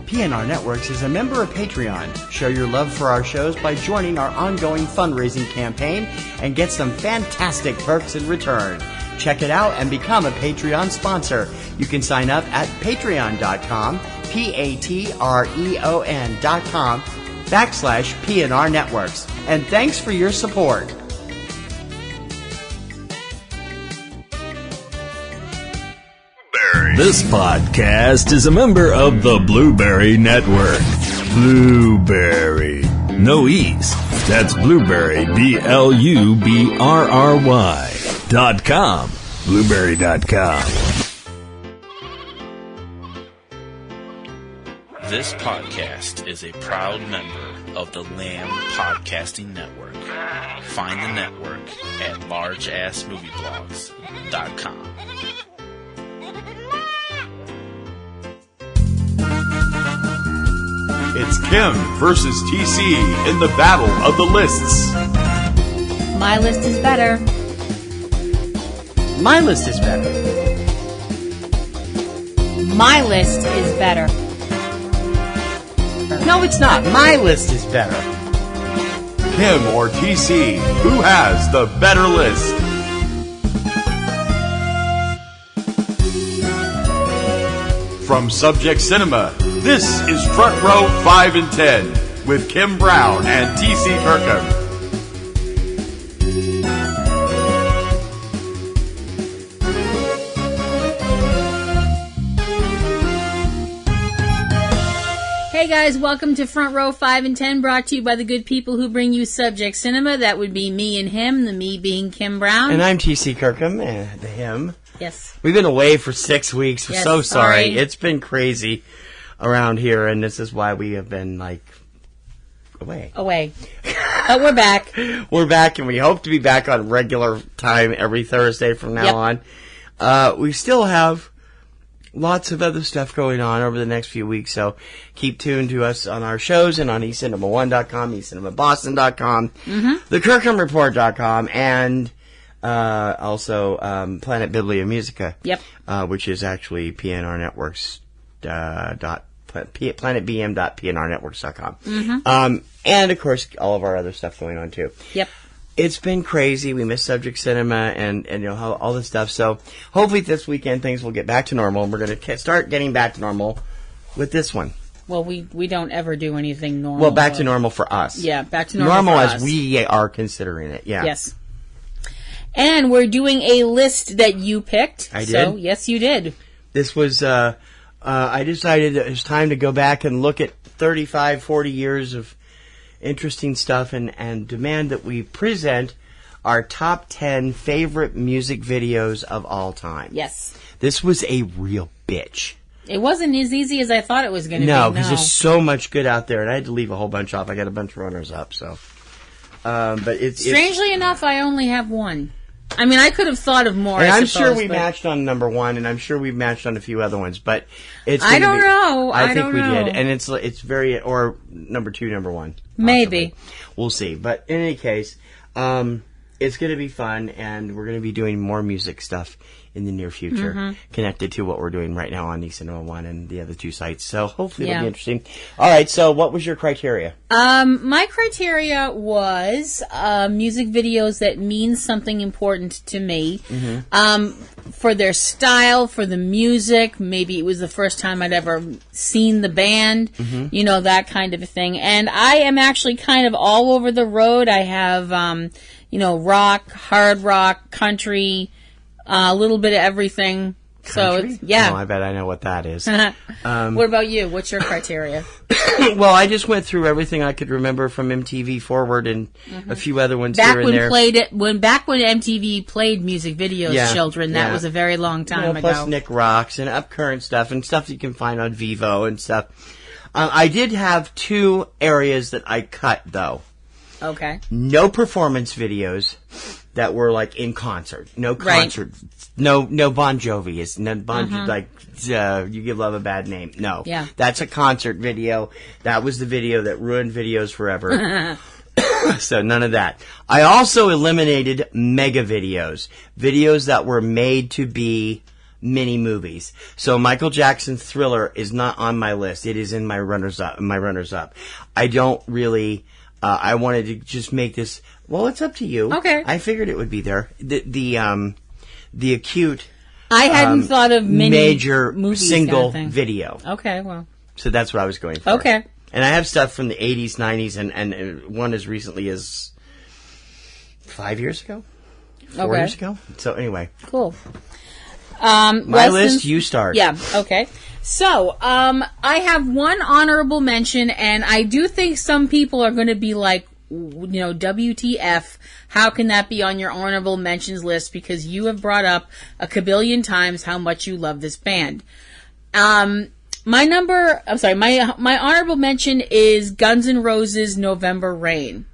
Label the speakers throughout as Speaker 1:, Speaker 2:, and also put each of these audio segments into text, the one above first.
Speaker 1: PNR Networks is a member of Patreon. Show your love for our shows by joining our ongoing fundraising campaign and get some fantastic perks in return. Check it out and become a Patreon sponsor. You can sign up at patreon.com, patreon.com/PNR Networks. And thanks for your support.
Speaker 2: This podcast is a member of the Blueberry Network. Blueberry. No E's. That's Blueberry, BLUBRRY.com. Blueberry.com.
Speaker 3: This podcast is a proud member of the Lamb Podcasting Network. Find the network at largeassmovieblogs.com.
Speaker 4: It's Kim versus TC in the battle of the lists.
Speaker 5: My list is better.
Speaker 1: My list is better.
Speaker 5: My list is better.
Speaker 1: No, it's not. My list is better.
Speaker 4: Kim or TC, who has the better list? From Subject Cinema, this is Front Row 5 and 10 with Kim Brown and TC Kirkham.
Speaker 5: Hey guys, welcome to Front Row 5 and 10, brought to you by the good people who bring you Subject Cinema. That would be me and him, the me being Kim Brown.
Speaker 1: And I'm TC Kirkham, and the him.
Speaker 5: Yes.
Speaker 1: We've been away for 6 weeks. We're so sorry.
Speaker 5: Sorry.
Speaker 1: It's been crazy around here, and this is why we have been, away.
Speaker 5: But we're back.
Speaker 1: We're back, and we hope to be back on regular time every Thursday from now on. We still have lots of other stuff going on over the next few weeks, so keep tuned to us on our shows and on eCinemaOne.com, eCinemaBoston.com, thekirkhamreport.com, and also Planet BiblioMusica, which is actually PNRNetworks planetbm.pnrnetworks.com. And of course all of our other stuff going on too. It's been crazy. We missed Subject Cinema and you know all this stuff. So hopefully this weekend things will get back to normal, and we're going to start getting back to normal with this one.
Speaker 5: Well, we don't ever do anything normal.
Speaker 1: Well, back to normal for us.
Speaker 5: Yeah, back to normal for us.
Speaker 1: As we are considering it. Yeah.
Speaker 5: Yes. And we're doing a list that you picked.
Speaker 1: I did.
Speaker 5: So, yes, you did.
Speaker 1: This was, I decided it was time to go back and look at 35, 40 years of interesting stuff and demand that we present our top 10 favorite music videos of all time.
Speaker 5: Yes.
Speaker 1: This was a real bitch.
Speaker 5: It wasn't as easy as I thought it was going to be.
Speaker 1: No, because there's so much good out there, and I had to leave a whole bunch off. I got a bunch of runners up, so. But it's
Speaker 5: strangely enough, I only have one. I mean, I could have thought of more.
Speaker 1: And
Speaker 5: I'm
Speaker 1: sure we matched on number one, and I'm sure we've matched on a few other ones, but it's.
Speaker 5: I don't know.
Speaker 1: I think we did, and it's very or number two, number one. Possibly.
Speaker 5: Maybe
Speaker 1: we'll see, but in any case, it's going to be fun, and we're going to be doing more music stuff in the near future, connected to what we're doing right now on eCinemaOne and the other two sites. So hopefully it'll be interesting. All right, so what was your criteria?
Speaker 5: My criteria was music videos that mean something important to me. For their style, for the music. Maybe it was the first time I'd ever seen the band, you know, that kind of a thing. And I am actually kind of all over the road. I have, you know, rock, hard rock, country, a little bit of everything.
Speaker 1: Country?
Speaker 5: So, yeah.
Speaker 1: Oh, I bet I know what that is.
Speaker 5: What about you? What's your criteria?
Speaker 1: Well, I just went through everything I could remember from MTV Forward and a few other ones here and there.
Speaker 5: Back when MTV played music videos, children, that was a very long time ago.
Speaker 1: Plus Nick Rocks and upcurrent stuff and stuff that you can find on Vivo and stuff. I did have two areas that I cut, though.
Speaker 5: Okay.
Speaker 1: No performance videos that were like in concert. No concert. Right. No Bon Jovi. It's no Bon like You Give Love a Bad Name. No.
Speaker 5: Yeah.
Speaker 1: That's a concert video. That was the video that ruined videos forever. So none of that. I also eliminated mega videos. Videos that were made to be mini movies. So Michael Jackson's Thriller is not on my list. It is in my runners up. I don't really. I wanted to just make this. Well, it's up to you.
Speaker 5: Okay.
Speaker 1: I figured it would be there. The acute.
Speaker 5: I hadn't thought of mini
Speaker 1: major
Speaker 5: movies
Speaker 1: single
Speaker 5: kind of thing.
Speaker 1: video.
Speaker 5: Okay, well.
Speaker 1: So that's what I was going for.
Speaker 5: Okay.
Speaker 1: And I have stuff from the 80s, 90s, and one as recently as 5 years ago? 4 years ago? So anyway.
Speaker 5: Cool.
Speaker 1: My list, you start.
Speaker 5: Yeah, okay. So, I have one honorable mention, and I do think some people are going to be like, WTF, how can that be on your honorable mentions list? Because you have brought up a kabillion times how much you love this band. My honorable mention is Guns N' Roses' November Rain.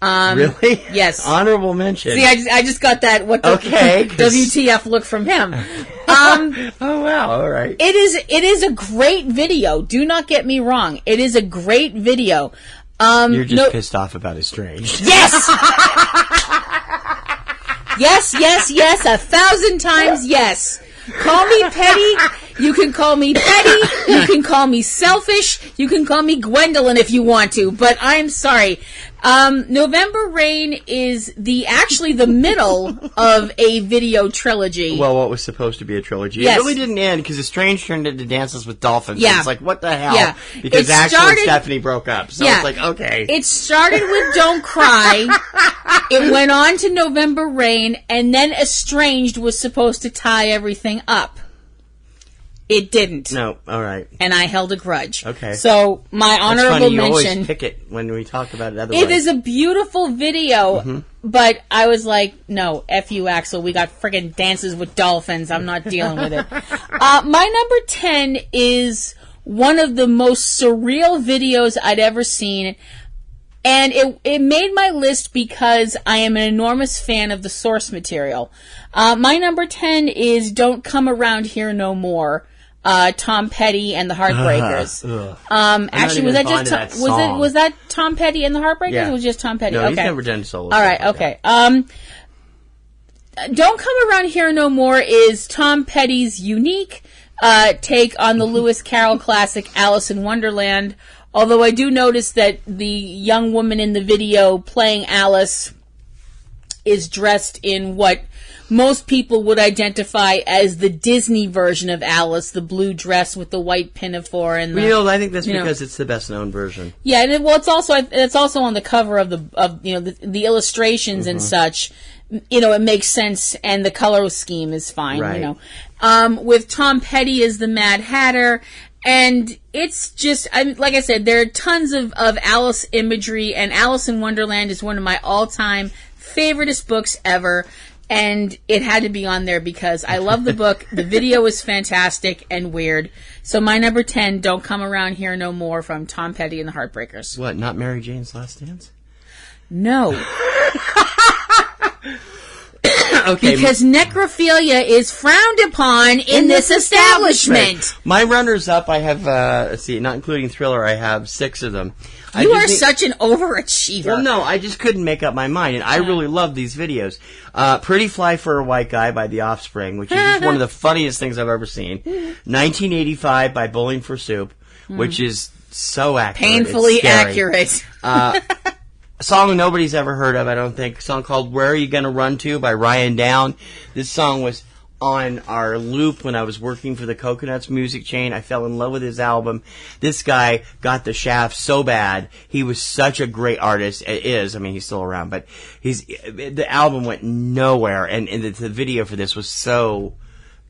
Speaker 1: Really?
Speaker 5: Yes.
Speaker 1: Honorable mention.
Speaker 5: See, I just got that WTF look from him.
Speaker 1: Oh wow! All right.
Speaker 5: It is a great video. Do not get me wrong. It is a great video.
Speaker 1: You're just pissed off about Estranged.
Speaker 5: Yes. yes. 1,000 times yes. Call me petty. You can call me petty. You can call me selfish. You can call me Gwendolyn if you want to. But I'm sorry. November Rain is actually the middle of a video trilogy.
Speaker 1: Well, what was supposed to be a trilogy.
Speaker 5: Yes.
Speaker 1: It really didn't end because Estranged turned into Dances with Dolphins.
Speaker 5: Yeah.
Speaker 1: It's like, what the hell?
Speaker 5: Yeah.
Speaker 1: Because Axel and Stephanie broke up. So it's like, okay.
Speaker 5: It started with Don't Cry. It went on to November Rain, and then Estranged was supposed to tie everything up. It didn't.
Speaker 1: No, all right.
Speaker 5: And I held a grudge.
Speaker 1: Okay.
Speaker 5: So my honorable
Speaker 1: That's funny. You
Speaker 5: mention.
Speaker 1: Always pick it when we talk about it otherwise.
Speaker 5: It is a beautiful video, but I was like, no, F you, Axel. We got friggin' Dances with Dolphins. I'm not dealing with it. My number 10 is one of the most surreal videos I'd ever seen. And it made my list because I am an enormous fan of the source material. My number 10 is Don't Come Around Here No More. Tom Petty and the Heartbreakers. Actually, was that Tom Petty and the Heartbreakers?
Speaker 1: Yeah.
Speaker 5: Or was it just Tom Petty?
Speaker 1: No,
Speaker 5: okay.
Speaker 1: he's never done solo.
Speaker 5: All right, okay. Don't Come Around Here No More is Tom Petty's unique take on the Lewis Carroll classic Alice in Wonderland. Although I do notice that the young woman in the video playing Alice is dressed in what most people would identify as the Disney version of Alice, the blue dress with the white pinafore and the,
Speaker 1: I think that's because it's the best known version.
Speaker 5: Yeah, and it's also on the cover of the illustrations and such. It makes sense, and the color scheme is fine.
Speaker 1: Right.
Speaker 5: With Tom Petty as the Mad Hatter. And it's just, like I said, there are tons of Alice imagery, and Alice in Wonderland is one of my all-time favoriteest books ever. And it had to be on there because I love the book. The video is fantastic and weird. So my number 10, Don't Come Around Here No More, from Tom Petty and the Heartbreakers.
Speaker 1: What, not Mary Jane's Last Dance?
Speaker 5: No.
Speaker 1: Okay.
Speaker 5: Because necrophilia is frowned upon in this establishment.
Speaker 1: My runners-up, I have, not including Thriller, I have 6 of them.
Speaker 5: You are such an overachiever.
Speaker 1: Well, no, I just couldn't make up my mind, and I really love these videos. Pretty Fly for a White Guy by The Offspring, which is just one of the funniest things I've ever seen. 1985 by Bowling for Soup, which is so accurate.
Speaker 5: Painfully accurate.
Speaker 1: A song nobody's ever heard of, I don't think. A song called Where Are You Gonna Run To by Ryan Down. This song was on our loop when I was working for the Coconuts music chain. I fell in love with his album. This guy got the shaft so bad. He was such a great artist. He's still around, but the album went nowhere, and the video for this was so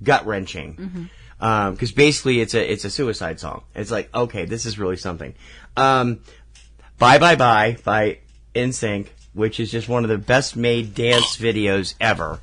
Speaker 1: gut-wrenching. Because basically it's a suicide song. It's like, okay, this is really something. Bye Bye Bye by NSYNC, which is just one of the best made dance videos ever.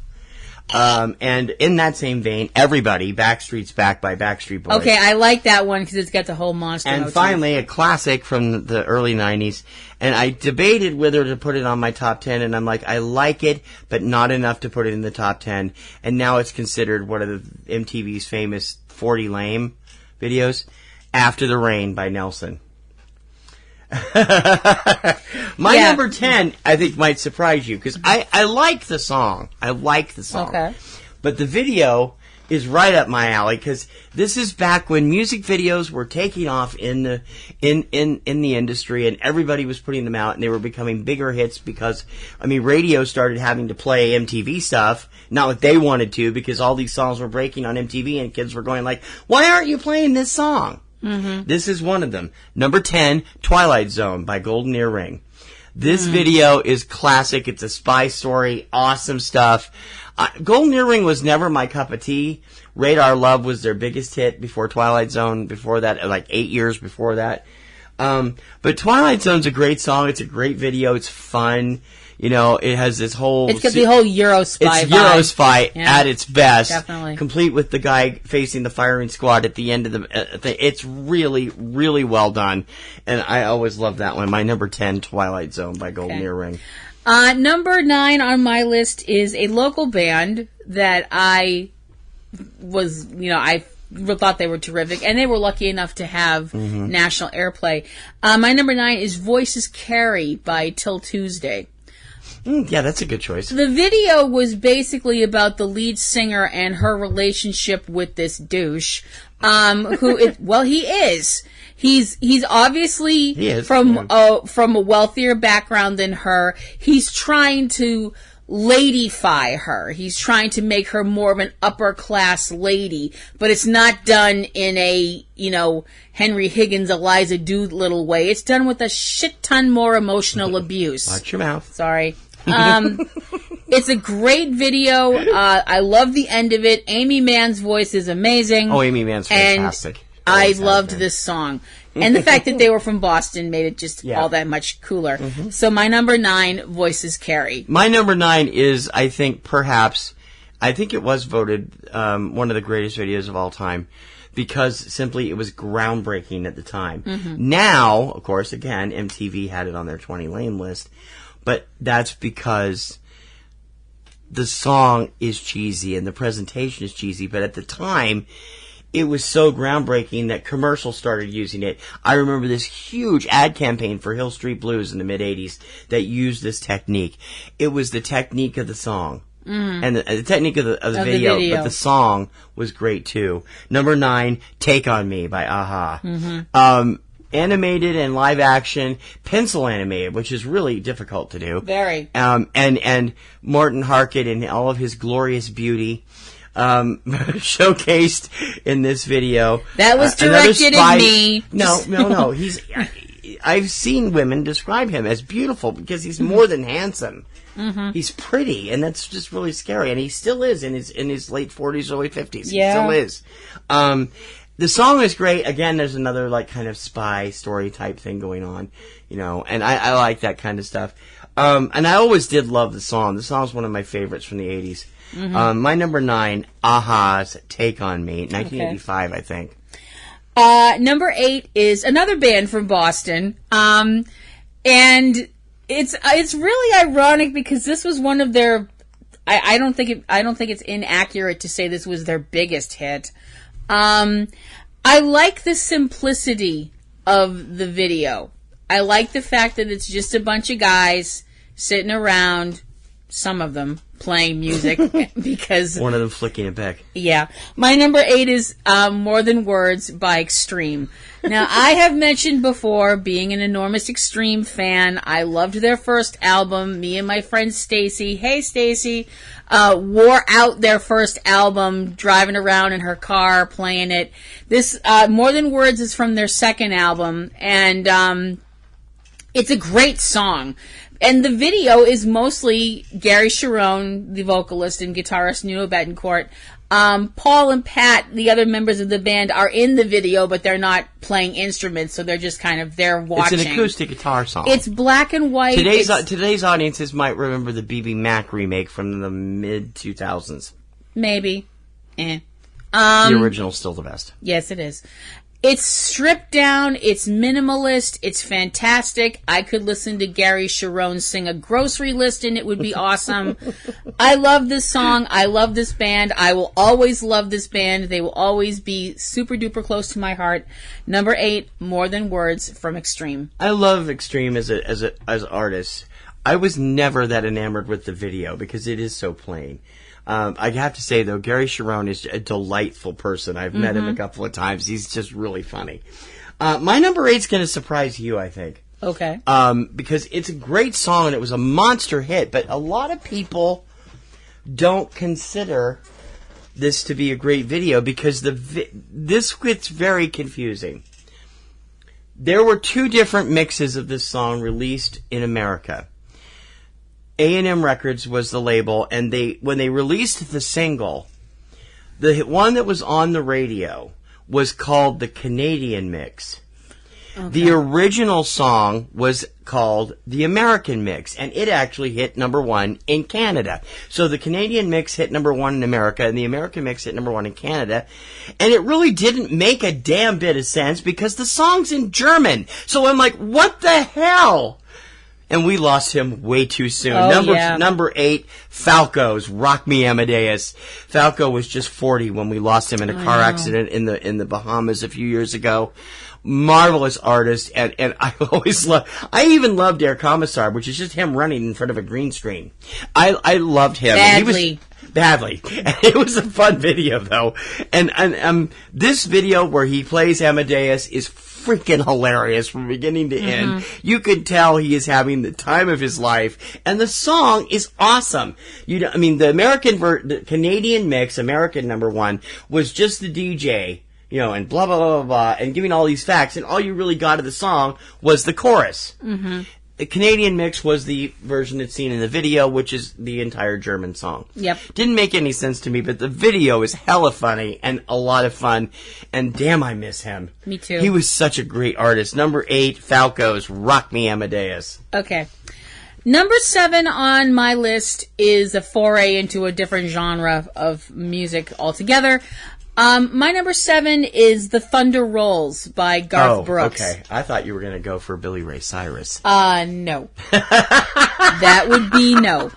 Speaker 1: And in that same vein, Everybody, Backstreet's Back by Backstreet Boys.
Speaker 5: Okay, I like that one because it's got the whole monster
Speaker 1: And
Speaker 5: motif.
Speaker 1: finally, a classic from the early 90s. And I debated whether to put it on my top 10, and I'm like, I like it, but not enough to put it in the top 10. And now it's considered one of the MTV's famous 40 Lame videos, After the Rain by Nelson. My number 10, I think, might surprise you, because I like the song. I like the song.
Speaker 5: Okay.
Speaker 1: But the video is right up my alley, because this is back when music videos were taking off in the industry, and everybody was putting them out, and they were becoming bigger hits because, radio started having to play MTV stuff, not what they wanted to, because all these songs were breaking on MTV, and kids were going like, why aren't you playing this song? Mm-hmm. This is one of them. Number 10, Twilight Zone by Golden Earring. This video is classic. It's a spy story. Awesome stuff. Golden Earring was never my cup of tea. Radar Love was their biggest hit before Twilight Zone. Before that, like 8 years before that. But Twilight Zone's a great song. It's a great video. It's fun. It has this whole...
Speaker 5: It's got the whole Euro spy
Speaker 1: It's Euro spy at its best.
Speaker 5: Definitely.
Speaker 1: Complete with the guy facing the firing squad at the end of the thing. It's really, really well done. And I always love that one. My number 10, Twilight Zone by Golden Earring.
Speaker 5: Number 9 on my list is a local band that I was, I thought they were terrific, and they were lucky enough to have national airplay. My number 9 is Voices Carry by Till Tuesday.
Speaker 1: Yeah, that's a good choice.
Speaker 5: The video was basically about the lead singer and her relationship with this douche, he is. He's obviously from a wealthier background than her. He's trying to ladyfy her. He's trying to make her more of an upper class lady, but it's not done in a, Henry Higgins, Eliza Doolittle way. It's done with a shit ton more emotional abuse.
Speaker 1: Watch your mouth.
Speaker 5: Sorry. It's a great video. I love the end of it. Amy Mann's voice is amazing.
Speaker 1: Oh, Amy Mann's fantastic.
Speaker 5: I loved this song. And the fact that they were from Boston made it just all that much cooler. Mm-hmm. So my number 9, Voices Carry.
Speaker 1: My number 9 is, I think it was voted one of the greatest videos of all time, because simply it was groundbreaking at the time. Mm-hmm. Now, of course, again, MTV had it on their 20 lane list, but that's because the song is cheesy and the presentation is cheesy, but at the time, it was so groundbreaking that commercials started using it. I remember this huge ad campaign for Hill Street Blues in the mid-'80s that used this technique. It was the technique of the song. And the technique of the video, but the song was great too. Number 9, Take On Me by a-ha. Mm-hmm. Animated and live action, pencil animated, which is really difficult to do.
Speaker 5: Very.
Speaker 1: And Morton Harket in all of his glorious beauty. Showcased in this video.
Speaker 5: That was directed at me.
Speaker 1: No. I've seen women describe him as beautiful because he's more than handsome. Mm-hmm. He's pretty, and that's just really scary. And he still is in his late 40s, early 50s.
Speaker 5: Yeah.
Speaker 1: He still is. The song is great. Again, there's another kind of spy story type thing going on, and I like that kind of stuff. And I always did love the song. The song's one of my favorites from the 80s. Mm-hmm. My number 9, a-ha's Take On Me, 1985, I think.
Speaker 5: Number 8 is another band from Boston, and it's really ironic because this was one of their. I don't think it's inaccurate to say this was their biggest hit. I like the simplicity of the video. I like the fact that it's just a bunch of guys sitting around, some of them playing music because
Speaker 1: one of them flicking it back.
Speaker 5: Yeah. My number 8 is More Than Words by Extreme. Now, I have mentioned before being an enormous Extreme fan. I loved their first album. Me and my friend Stacy, hey Stacy, wore out their first album driving around in her car playing it. This More Than Words is from their second album, and it's a great song. And the video is mostly Gary Cherone, the vocalist and guitarist, Nuno Betancourt. Paul and Pat, the other members of the band, are in the video, but they're not playing instruments, so they're just kind of there watching.
Speaker 1: It's an acoustic guitar song.
Speaker 5: It's black and white.
Speaker 1: Today's audiences might remember the B.B. Mac remake from the mid-2000s.
Speaker 5: Maybe.
Speaker 1: The original's still the best.
Speaker 5: Yes, it is. It's stripped down, it's minimalist, it's fantastic. I could listen to Gary Cherone sing a grocery list and it would be awesome. I love this song, I love this band, I will always love this band. They will always be super duper close to my heart. Number 8, More Than Words from Extreme.
Speaker 1: I love Extreme as artists. I was never that enamored with the video because it is so plain. I have to say, though, Gary Sharon is a delightful person. I've met him a couple of times. He's just really funny. My number 8's going to surprise you, I think.
Speaker 5: Okay.
Speaker 1: Because it's a great song and it was a monster hit, but a lot of people don't consider this to be a great video because this gets very confusing. There were 2 different mixes of this song released in America. A&M Records was the label, and when they released the single, the one that was on the radio was called the Canadian mix. Okay. The original song was called the American mix, and it actually hit number 1 in Canada. So the Canadian mix hit number 1 in America, and the American mix hit number 1 in Canada. And it really didn't make a damn bit of sense because the song's in German. So I'm like, what the hell? And we lost him way too soon. Number 8, Falco's Rock Me Amadeus. Falco was just 40 when we lost him in a car accident in the Bahamas a few years ago. Marvelous artist, and I even loved Der Kommissar, which is just him running in front of a green screen. I loved him. Badly. And it was a fun video, though. And this video where he plays Amadeus is freaking hilarious from beginning to end. You could tell he is having the time of his life, and the song is awesome. The Canadian mix, American number 1, was just the DJ, and blah, blah, blah, blah, blah, and giving all these facts, and all you really got of the song was the chorus. The Canadian mix was the version that's seen in the video, which is the entire German song. Yep. Didn't make any sense to me, but the video is hella funny and a lot of fun, and damn, I miss him.
Speaker 5: Me too.
Speaker 1: He was such a great artist. Number 8, Falco's Rock Me Amadeus.
Speaker 5: Okay. Number 7 on my list is a foray into a different genre of music altogether. My number 7 is The Thunder Rolls by Garth Brooks.
Speaker 1: Okay. I thought you were going to go for Billy Ray Cyrus.
Speaker 5: No. That would be no.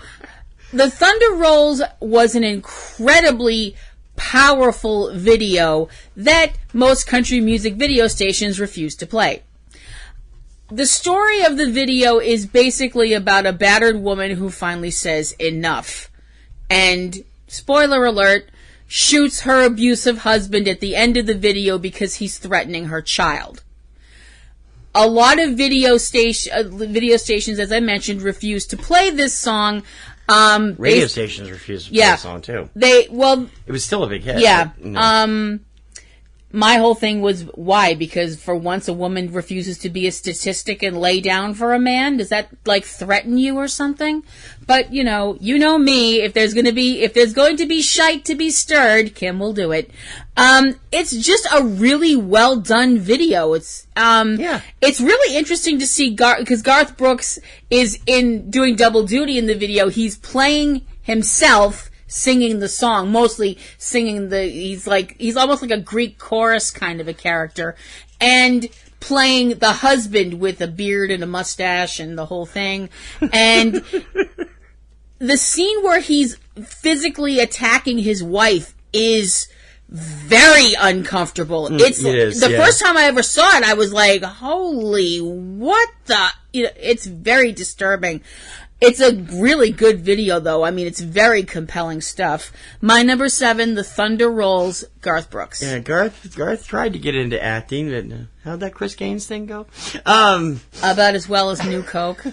Speaker 5: The Thunder Rolls was an incredibly powerful video that most country music video stations refused to play. The story of the video is basically about a battered woman who finally says enough. And, spoiler alert, shoots her abusive husband at the end of the video because he's threatening her child. A lot of video stations, as I mentioned, refused to play this song.
Speaker 1: Radio stations refused to play the song too. It was still a big hit.
Speaker 5: Yeah.
Speaker 1: But,
Speaker 5: my whole thing was why? Because for once a woman refuses to be a statistic and lay down for a man. Does that threaten you or something? But you know me. If there's going to be shite to be stirred, Kim will do it. It's just a really well done video. It's really interesting to see because Garth Brooks is doing double duty in the video. He's playing himself, singing the song, mostly singing he's almost like a Greek chorus kind of a character, and playing the husband with a beard and a mustache and the whole thing. And the scene where he's physically attacking his wife is very uncomfortable. First time I ever saw it, I was like, holy, what the, it's very disturbing. It's a really good video, though. I mean, it's very compelling stuff. My number 7, The Thunder Rolls, Garth Brooks.
Speaker 1: Yeah, Garth tried to get into acting, but how'd that Chris Gaines thing go?
Speaker 5: About as well as New Coke.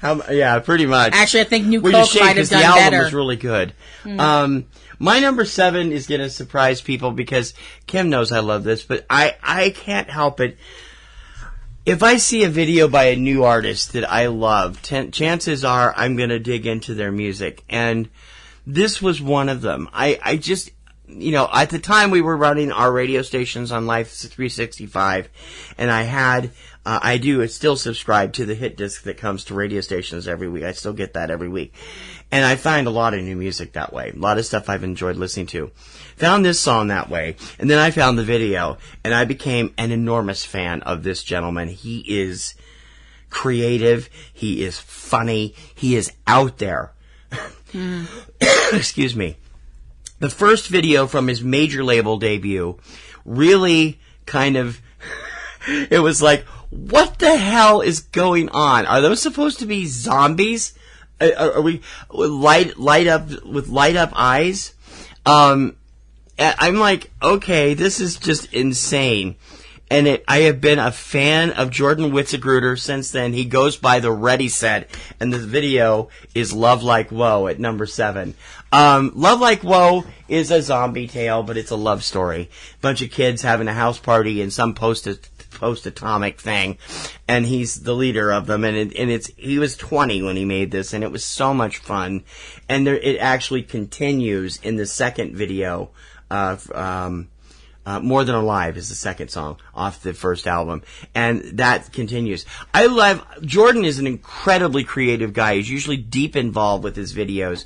Speaker 1: Yeah, pretty much.
Speaker 5: Actually, I think New Coke might have done better.
Speaker 1: The album was really good. My number 7 is going to surprise people because Kim knows I love this, but I can't help it. If I see a video by a new artist that I love, chances are I'm going to dig into their music. And this was one of them. I just, at the time we were running our radio stations on Life 365, and I still subscribe to the hit disc that comes to radio stations every week. I still get that every week. And I find a lot of new music that way. A lot of stuff I've enjoyed listening to. Found this song that way. And then I found the video. And I became an enormous fan of this gentleman. He is creative. He is funny. He is out there. Excuse me. The first video from his major label debut really kind of... It was like, what the hell is going on? Are those supposed to be zombies? Are we light up eyes? I'm like, okay, this is just insane. And I have been a fan of Jordan Witzegruder since then. He goes by the Ready Set, and the video is Love Like Woe at number 7. Love Like Woe is a zombie tale, but it's a love story. Bunch of kids having a house party in some post-atomic thing, and he's the leader of them. And he was 20 when he made this, and it was so much fun. And it actually continues in the second video. More Than Alive is the second song off the first album, and that continues. Jordan is an incredibly creative guy. He's usually deep involved with his videos,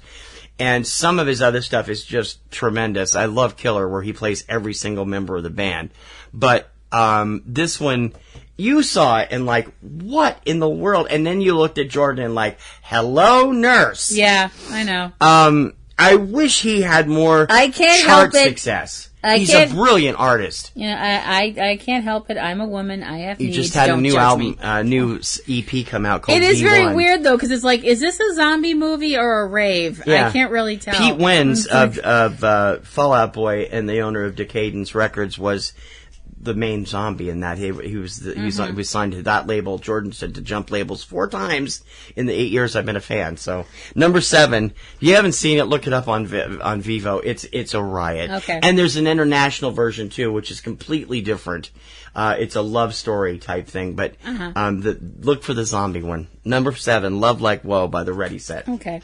Speaker 1: and some of his other stuff is just tremendous. I love Killer, where he plays every single member of the band. But this one, you saw it and like, what in the world? And then you looked at Jordan and like, hello, nurse.
Speaker 5: Yeah, I know.
Speaker 1: I wish he had more chart success. He's a brilliant artist.
Speaker 5: You know, I can't help it. I'm a woman. I have needs.
Speaker 1: He just had a new album, new EP come out called
Speaker 5: It is
Speaker 1: V1.
Speaker 5: very weird, though, because it's like, is this a zombie movie or a rave?
Speaker 1: Yeah.
Speaker 5: I can't really tell.
Speaker 1: Pete Wins of Fall Out Boy and the owner of Decadence Records was the main zombie in that. He was signed to that label. Jordan said to jump labels 4 times in the 8 years I've been a fan. So number 7, if you haven't seen it, look it up on Vivo. It's a riot.
Speaker 5: Okay.
Speaker 1: And there's an international version too, which is completely different. It's a love story type thing, but look for the zombie one. Number 7, Love Like Woe by the Ready Set.
Speaker 5: Okay,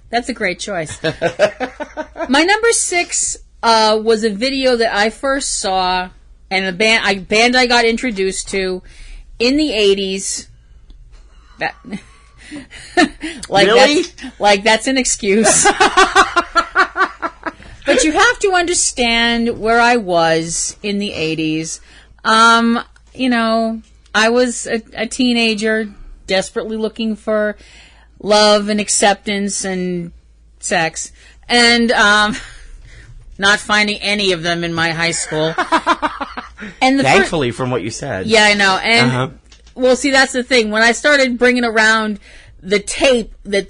Speaker 5: that's a great choice. My number 6 was a video that I first saw. And a band I got introduced to in the 80s. That,
Speaker 1: really?
Speaker 5: That's an excuse. But you have to understand where I was in the 80s. You know, I was a teenager, desperately looking for love and acceptance and sex. And, not finding any of them in my high school. And
Speaker 1: thankfully, from what you said.
Speaker 5: Yeah, I know. And, well, see, that's the thing. When I started bringing around the tape that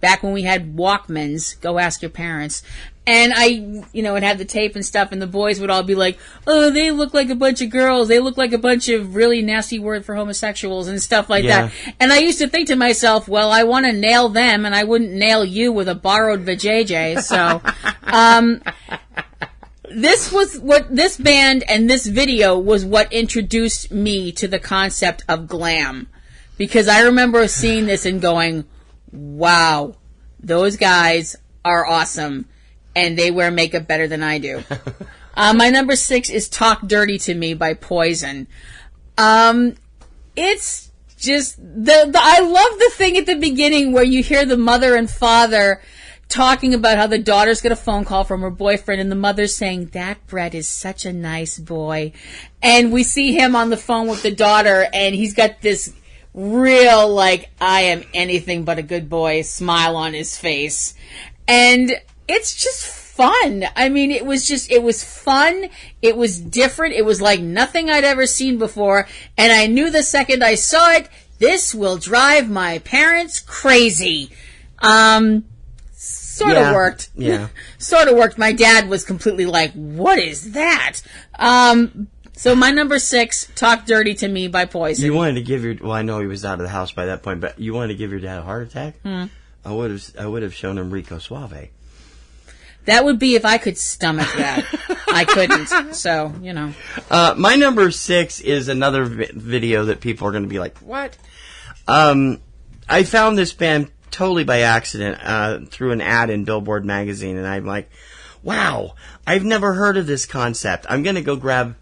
Speaker 5: back when we had Walkmans, go ask your parents, and it had the tape and stuff, and the boys would all be like, oh, they look like a bunch of girls. They look like a bunch of really nasty word for homosexuals and stuff like that. And I used to think to myself, well, I want to nail them, and I wouldn't nail you with a borrowed vajayjay. So, this band and this video was what introduced me to the concept of glam. Because I remember seeing this and going, wow, those guys are awesome. And they wear makeup better than I do. My number 6 is Talk Dirty to Me by Poison. It's just, I love the thing at the beginning where you hear the mother and father talking about how the daughter's got a phone call from her boyfriend, and the mother's saying, that Brett is such a nice boy. And we see him on the phone with the daughter, and he's got this real, like, I am anything but a good boy smile on his face. And it's just fun. I mean, it was fun. It was different. It was like nothing I'd ever seen before. And I knew the second I saw it, this will drive my parents crazy. Sort of worked.
Speaker 1: Yeah.
Speaker 5: Sort of worked. My dad was completely like, what is that? So my number 6, Talk Dirty to Me by Poison.
Speaker 1: You wanted to give I know he was out of the house by that point, but you wanted to give your dad a heart attack? I would have shown him Rico Suave.
Speaker 5: That would be if I could stomach that. I couldn't. So, you know.
Speaker 1: My number 6 is another video that people are going to be like, what? I found this band totally by accident through an ad in Billboard magazine, and I'm like, wow, I've never heard of this concept. I'm going to go grab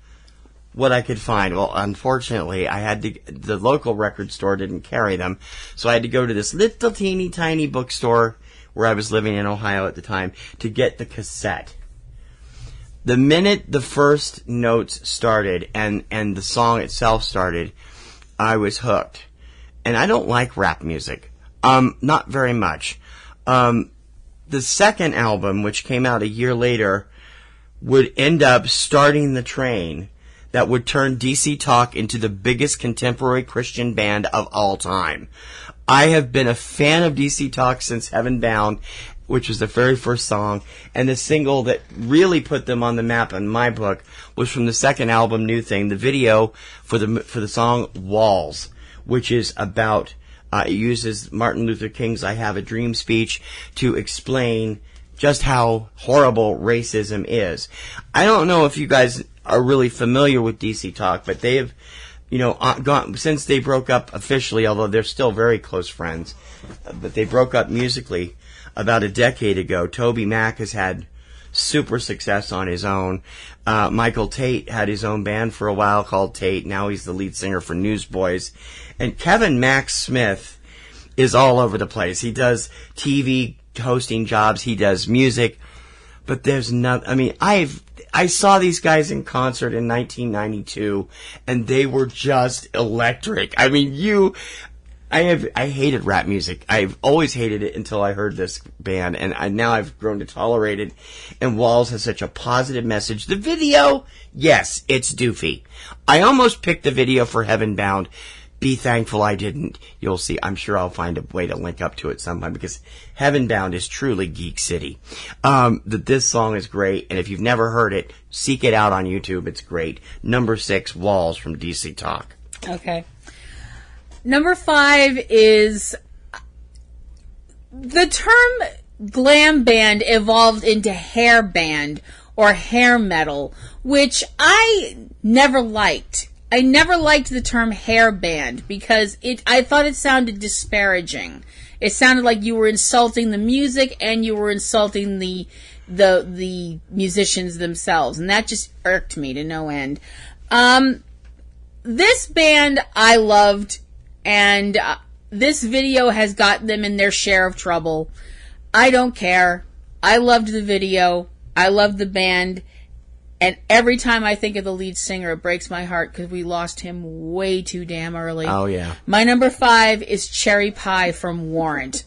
Speaker 1: what I could find. Well, unfortunately, the local record store didn't carry them, so I had to go to this little teeny tiny bookstore where I was living in Ohio at the time to get the cassette. The minute the first notes started and the song itself started, I was hooked. And I don't like rap music. Not very much. The second album, which came out a year later, would end up starting the train that would turn DC Talk into the biggest contemporary Christian band of all time. I have been a fan of DC Talk since Heaven Bound, which was the very first song, and the single that really put them on the map in my book was from the second album, New Thing, the video for the song Walls, which is about, it uses Martin Luther King's I Have a Dream speech to explain just how horrible racism is. I don't know if you guys are really familiar with DC Talk, but they have, gone, since they broke up officially, although they're still very close friends, but they broke up musically about a decade ago. Toby Mac has had super success on his own. Michael Tate had his own band for a while called Tate. Now he's the lead singer for Newsboys. And Kevin Max Smith is all over the place. He does TV hosting jobs. He does music. But there's not, I saw these guys in concert in 1992, and they were just electric. I hated rap music. I've always hated it until I heard this band, and now I've grown to tolerate it. And Walls has such a positive message. The video, yes, it's doofy. I almost picked the video for Heaven Bound. Be thankful I didn't. You'll see. I'm sure I'll find a way to link up to it sometime, because Heaven Bound is truly Geek City. This song is great, and if you've never heard it, seek it out on YouTube. It's great. Number 6, Walls from DC Talk.
Speaker 5: Okay. Number 5 is, the term glam band evolved into hair band or hair metal, which I never liked. I never liked the term hair band because I thought it sounded disparaging. It sounded like you were insulting the music and you were insulting the musicians themselves, and that just irked me to no end. This band I loved, and this video has gotten them in their share of trouble. I don't care. I loved the video. I loved the band. And every time I think of the lead singer, it breaks my heart because we lost him way too damn early.
Speaker 1: Oh, yeah.
Speaker 5: My number 5 is Cherry Pie from Warrant.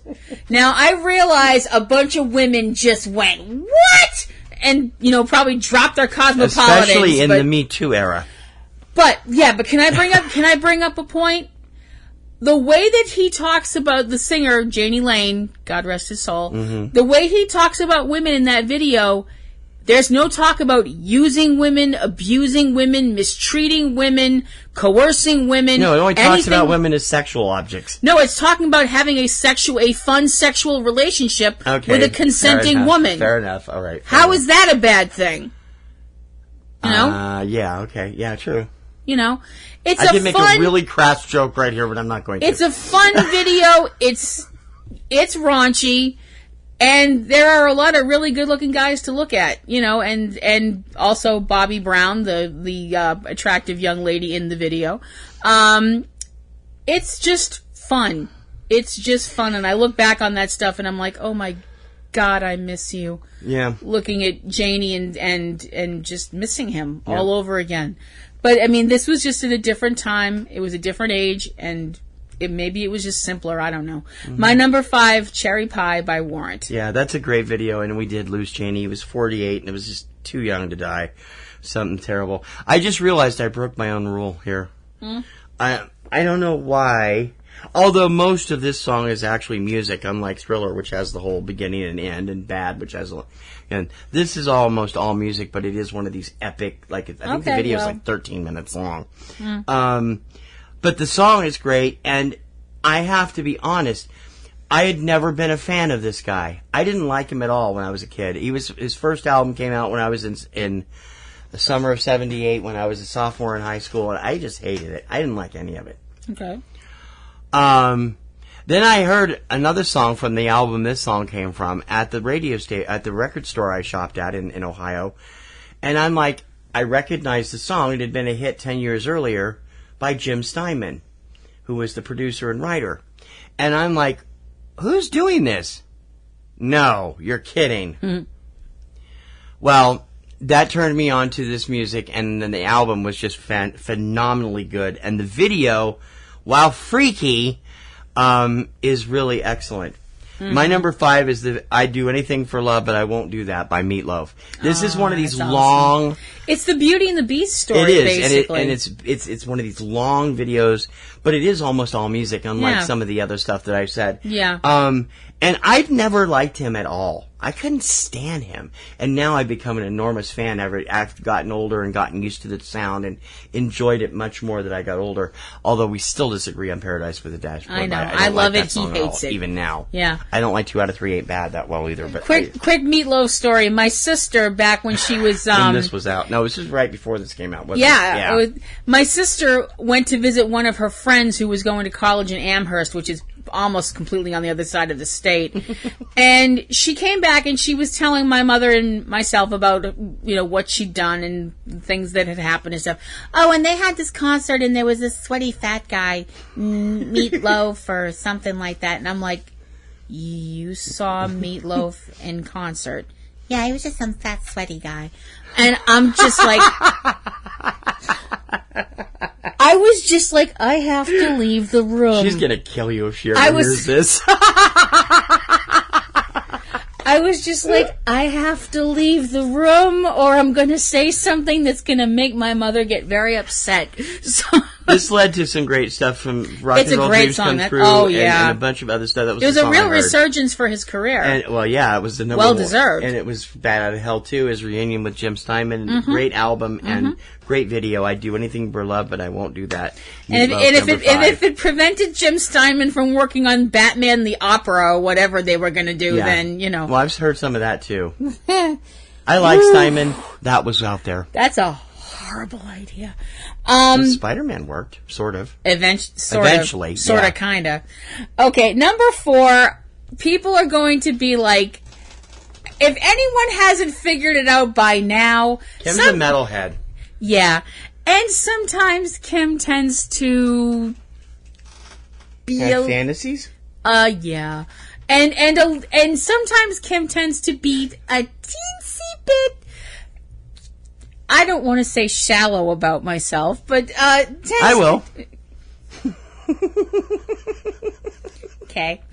Speaker 5: Now, I realize a bunch of women just went, what? And, probably dropped their Cosmopolitans.
Speaker 1: Especially in the Me Too era.
Speaker 5: But can I bring up a point? The way that he talks about the singer, Janie Lane, God rest his soul, the way he talks about women in that video, there's no talk about using women, abusing women, mistreating women, coercing women.
Speaker 1: No, it only talks about women as sexual objects.
Speaker 5: No, it's talking about having a fun sexual relationship with a consenting woman.
Speaker 1: Fair enough. All right.
Speaker 5: How is that a bad thing?
Speaker 1: Yeah, okay. Yeah, true.
Speaker 5: It's
Speaker 1: I can make a really crass joke right here, but I'm not going to.
Speaker 5: It's a fun video. It's raunchy. And there are a lot of really good-looking guys to look at, and also Bobby Brown, the attractive young lady in the video. It's just fun. It's just fun, and I look back on that stuff, and I'm like, oh my God, I miss you.
Speaker 1: Yeah.
Speaker 5: Looking at Janie and just missing him all over again. But this was just at a different time. It was a different age, and maybe it was just simpler. I don't know. My number 5, Cherry Pie by Warrant.
Speaker 1: Yeah, that's a great video, and we did lose Janie. He was 48, and it was just too young to die. Something terrible. I just realized I broke my own rule here. I don't know why. Although most of this song is actually music, unlike Thriller, which has the whole beginning and end, and Bad, which has... And this is almost all music, but it is one of these epic... I think the video is 13 minutes long. But the song is great, and I have to be honest, I had never been a fan of this guy. I didn't like him at all when I was a kid. His first album came out when I was in the summer of 78, when I was a sophomore in high school, and I just hated it. I didn't like any of it.
Speaker 5: Okay.
Speaker 1: Then I heard another song from the album this song came from at the at the record store I shopped at in Ohio, and I'm like, I recognized the song. It had been a hit 10 years earlier by Jim Steinman, who was the producer and writer. And I'm like, who's doing this? No, you're kidding. Well, that turned me on to this music, and then the album was just phenomenally good. And the video, while freaky, is really excellent. My number 5 is I'd Do Anything for Love, But I Won't Do That by Meatloaf. This is one of these long...
Speaker 5: It's the Beauty and the Beast story,
Speaker 1: it is,
Speaker 5: basically.
Speaker 1: and it's one of these long videos, but it is almost all music, unlike some of the other stuff that I've said.
Speaker 5: Yeah.
Speaker 1: And I'd never liked him at all. I couldn't stand him. And now I've become an enormous fan. I've gotten older and gotten used to the sound and enjoyed it much more that I got older. Although we still disagree on Paradise with a Dashboard.
Speaker 5: I know.
Speaker 1: I
Speaker 5: I love
Speaker 1: like
Speaker 5: it. He hates it.
Speaker 1: Even now.
Speaker 5: Yeah.
Speaker 1: I don't like 2 out of 3 ain't bad that well either. But
Speaker 5: quick Meatloaf story. My sister, back when she was...
Speaker 1: when this was out. No, this was right before this came out, wasn't
Speaker 5: yeah.
Speaker 1: it? Yeah.
Speaker 5: My sister went to visit one of her friends who was going to college in Amherst, which is almost completely on the other side of the state. And she came back and she was telling my mother and myself about, what she'd done and things that had happened and stuff. Oh, and they had this concert and there was this sweaty fat guy, Meatloaf or something like that. And I'm like, you saw Meatloaf in concert? Yeah, he was just some fat sweaty guy. And I'm just like... I was just like, I have to leave the room.
Speaker 1: She's going to kill you if she ever hears this.
Speaker 5: I was just like, I have to leave the room or I'm going to say something that's going to make my mother get very upset. So
Speaker 1: this led to some great stuff from Rock and Roll Dreams Come True and a bunch of other stuff. That was
Speaker 5: it was a real resurgence for his career.
Speaker 1: And, it was the number
Speaker 5: well deserved.
Speaker 1: And it was Bad Out of Hell too, his reunion with Jim Steinman. Great album and great video. I'd Do Anything for Love, But I Won't Do That.
Speaker 5: And if it prevented Jim Steinman from working on Batman the Opera or whatever they were going to do, then,
Speaker 1: Well, I've heard some of that too. I like Steinman. That was out there.
Speaker 5: That's a horrible idea.
Speaker 1: Spider-Man worked, sort of.
Speaker 5: Eventually. Sort of, kind of. Okay, number 4, people are going to be like, if anyone hasn't figured it out by now...
Speaker 1: Kim's a metalhead.
Speaker 5: Yeah. And sometimes Kim tends to...
Speaker 1: Have fantasies?
Speaker 5: Yeah. And sometimes Kim tends to be a teensy bit... I don't want to say shallow about myself, but
Speaker 1: I will.
Speaker 5: Okay.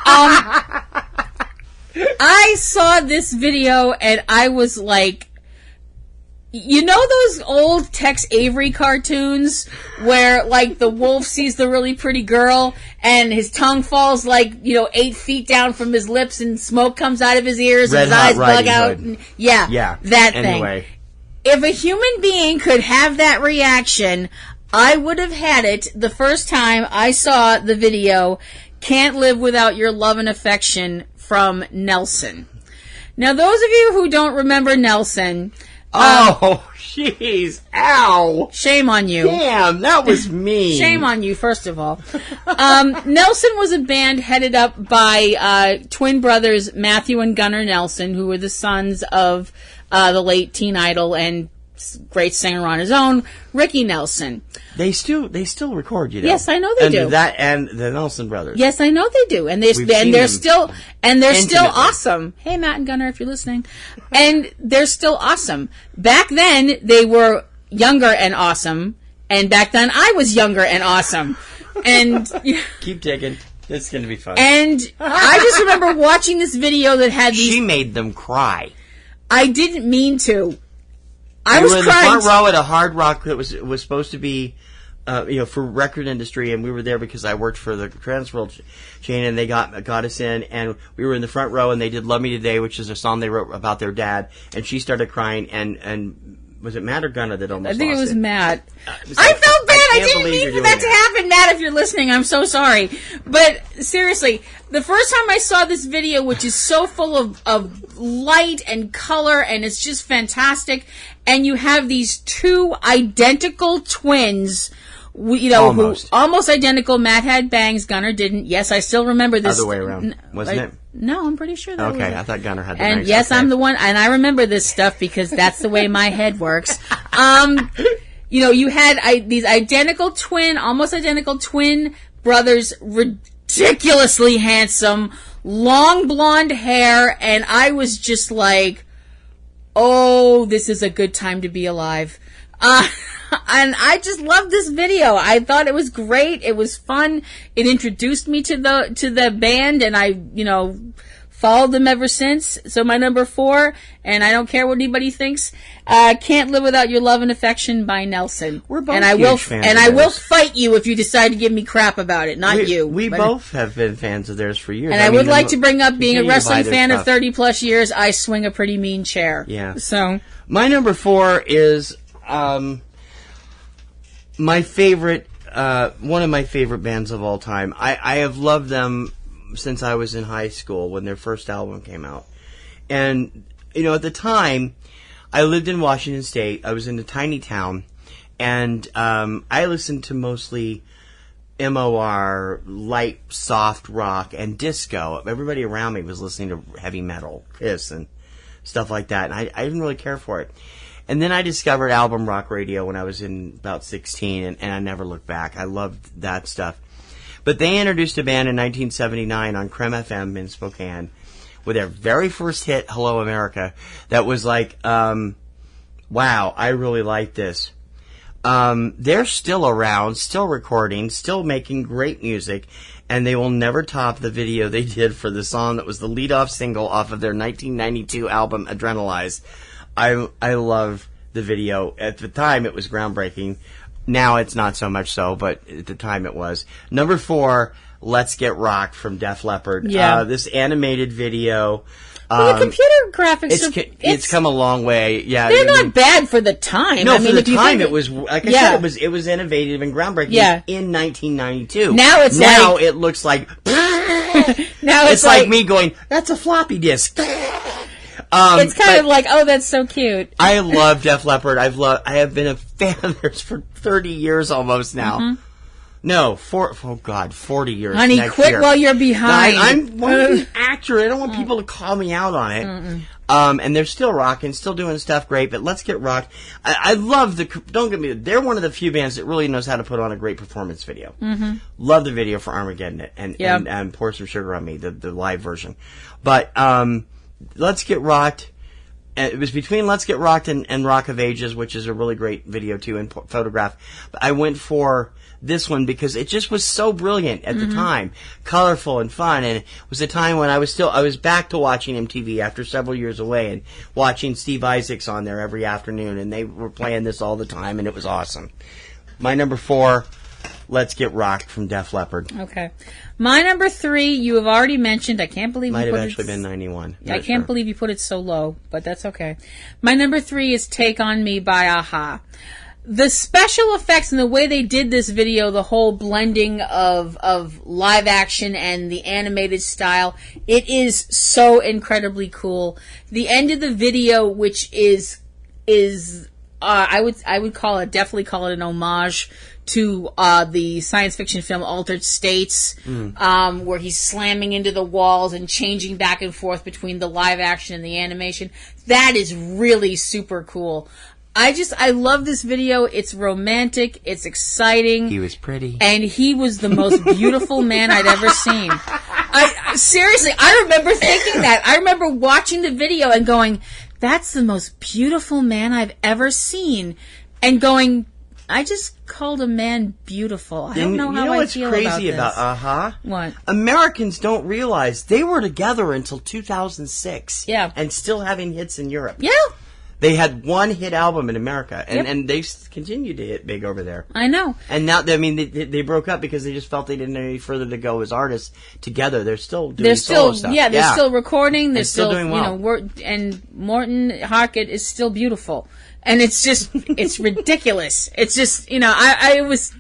Speaker 5: I saw this video and I was like, those old Tex Avery cartoons where like the wolf sees the really pretty girl and his tongue falls 8 feet down from his lips and smoke comes out of his ears and his eyes bug out. Yeah. That thing. If a human being could have that reaction, I would have had it the first time I saw the video, Can't Live Without Your Love and Affection from Nelson. Now, those of you who don't remember Nelson...
Speaker 1: oh, jeez. Ow.
Speaker 5: Shame on you.
Speaker 1: Damn, that was mean.
Speaker 5: Shame on you, first of all. Nelson was a band headed up by twin brothers Matthew and Gunnar Nelson, who were the sons of... the late teen idol and great singer on his own, Ricky Nelson.
Speaker 1: They still record,
Speaker 5: Yes, I know they do.
Speaker 1: And the Nelson brothers.
Speaker 5: Yes, I know they do, and they're still awesome. Hey, Matt and Gunnar, if you're listening, and they're still awesome. Back then, they were younger and awesome, and back then I was younger and awesome. And
Speaker 1: keep digging. It's going to be fun.
Speaker 5: And I just remember watching this video that had these.
Speaker 1: She made them cry.
Speaker 5: I didn't mean to.
Speaker 1: I was crying. We were in the front row at a Hard Rock that was supposed to be, for record industry, and we were there because I worked for the Transworld chain, and they got us in, and we were in the front row, and they did "Love Me Today," which is a song they wrote about their dad, and she started crying, and was it Matt or Gunnar that almost?
Speaker 5: I think
Speaker 1: lost
Speaker 5: it was Matt.
Speaker 1: I
Speaker 5: felt bad. I didn't mean for that to happen, Matt. If you're listening, I'm so sorry. But seriously, the first time I saw this video, which is so full of light and color, and it's just fantastic, and you have these two identical twins.
Speaker 1: Almost.
Speaker 5: Who almost identical. Matt had bangs, Gunnar didn't. Yes, I still remember this.
Speaker 1: Other way around, wasn't it?
Speaker 5: No, I'm pretty sure that was
Speaker 1: okay, I thought Gunnar had the
Speaker 5: bangs. And yes, okay. I'm the one, and I remember this stuff because that's the way my head works. You had these almost identical twin brothers, ridiculously handsome, long blonde hair, and I was just like, oh, this is a good time to be alive. And I just loved this video. I thought it was great. It was fun. It introduced me to the band, and I, followed them ever since. So my number 4, and I don't care what anybody thinks, Can't Live Without Your Love and Affection by Nelson.
Speaker 1: We're both
Speaker 5: and
Speaker 1: huge fans
Speaker 5: And
Speaker 1: of
Speaker 5: I will
Speaker 1: theirs.
Speaker 5: fight you if you decide to give me crap about it. Not you.
Speaker 1: We both have been fans of theirs for years.
Speaker 5: And I would like to bring up being a
Speaker 1: continue to
Speaker 5: wrestling
Speaker 1: buy their
Speaker 5: fan of
Speaker 1: stuff.
Speaker 5: 30 plus years. I swing a pretty mean chair.
Speaker 1: Yeah.
Speaker 5: So
Speaker 1: My number 4 is my favorite, one of my favorite bands of all time. I have loved them since I was in high school when their first album came out. And, at the time, I lived in Washington State. I was in a tiny town. And I listened to mostly MOR, light, soft rock, and disco. Everybody around me was listening to heavy metal, Kiss, and stuff like that. And I didn't really care for it. And then I discovered album rock radio when I was in about 16, and I never looked back. I loved that stuff. But they introduced a band in 1979 on Creme FM in Spokane with their very first hit, Hello America, that was like, wow, I really like this. They're still around, still recording, still making great music, and they will never top the video they did for the song that was the lead-off single off of their 1992 album, Adrenalize. I love the video. At the time, it was groundbreaking. Now it's not so much so, but at the time it was. Number 4, Let's Get Rocked from Def Leppard.
Speaker 5: Yeah.
Speaker 1: This animated video.
Speaker 5: well, the computer graphics,
Speaker 1: It's come a long way. Yeah,
Speaker 5: they're not bad for the time.
Speaker 1: No,
Speaker 5: I mean,
Speaker 1: for
Speaker 5: if
Speaker 1: the
Speaker 5: you
Speaker 1: time
Speaker 5: think
Speaker 1: it was, like I said, it was innovative and groundbreaking in 1992.
Speaker 5: Now it's like,
Speaker 1: it looks like,
Speaker 5: now
Speaker 1: it's like me going, that's a floppy disk.
Speaker 5: It's kind of like, oh, that's so cute.
Speaker 1: I love Def Leppard. I have been a fan of theirs for 30 years almost now.
Speaker 5: Mm-hmm.
Speaker 1: No, 40 years.
Speaker 5: Honey,
Speaker 1: next
Speaker 5: quit
Speaker 1: year.
Speaker 5: while you're behind.
Speaker 1: I want to be accurate. I don't want people to call me out on it. And they're still rocking, still doing stuff great, but Let's Get Rocked. I love don't get me, they're one of the few bands that really knows how to put on a great performance video. Love the video for Armageddon and Pour Some Sugar on Me, the live version. But, Let's Get Rocked. It was between Let's Get Rocked and Rock of Ages, which is a really great video too and photograph. But I went for this one because it just was so brilliant at the time, colorful and fun, and it was a time when I was back to watching MTV after several years away and watching Steve Isaacs on there every afternoon, and they were playing this all the time, and it was awesome. My number 4, Let's Get Rocked from Def Leppard.
Speaker 5: Okay. My number 3, you have already mentioned. I can't believe
Speaker 1: Might
Speaker 5: you
Speaker 1: have
Speaker 5: put
Speaker 1: actually
Speaker 5: it...
Speaker 1: been 91.
Speaker 5: I can't believe you put it so low, but that's okay. My number 3 is Take On Me by Aha. The special effects and the way they did this video, the whole blending of live action and the animated style, it is so incredibly cool. The end of the video, which is I would definitely call it an homage to the science fiction film Altered States, where he's slamming into the walls and changing back and forth between the live action and the animation. That is really super cool. I love this video. It's romantic. It's exciting.
Speaker 1: He was pretty.
Speaker 5: And he was the most beautiful man I'd ever seen. Seriously, I remember thinking that. I remember watching the video and going, that's the most beautiful man I've ever seen. And going, I just called a man beautiful. I don't know how I feel about this.
Speaker 1: You know what's crazy about Aha?
Speaker 5: What?
Speaker 1: Americans don't realize they were together until 2006.
Speaker 5: Yeah.
Speaker 1: And still having hits in Europe.
Speaker 5: Yeah.
Speaker 1: They had one hit album in America, and they continued to hit big over there.
Speaker 5: I know.
Speaker 1: And now, they broke up because they just felt they didn't have any further to go as artists together. They're still doing solo stuff.
Speaker 5: Yeah, they're still recording. They're still
Speaker 1: doing well.
Speaker 5: And Morton Harkett is still beautiful. And it's just, it's ridiculous. It's just, it was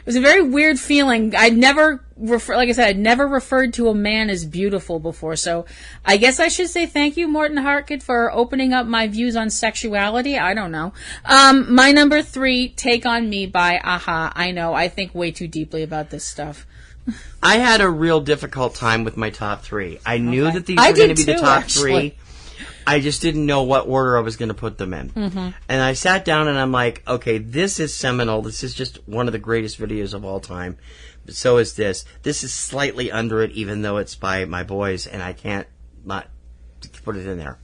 Speaker 5: a very weird feeling. I'd never referred to a man as beautiful before. So I guess I should say thank you, Morton Harkett, for opening up my views on sexuality. I don't know. My number 3, Take On Me by Aha. I know, I think way too deeply about this stuff.
Speaker 1: I had a real difficult time with my top 3. I knew that these were going to be the top 3. I just didn't know what order I was going to put them in. And I sat down and I'm like, okay, this is seminal. This is just one of the greatest videos of all time. But so is this. This is slightly under it, even though it's by my boys, and I can't not put it in there.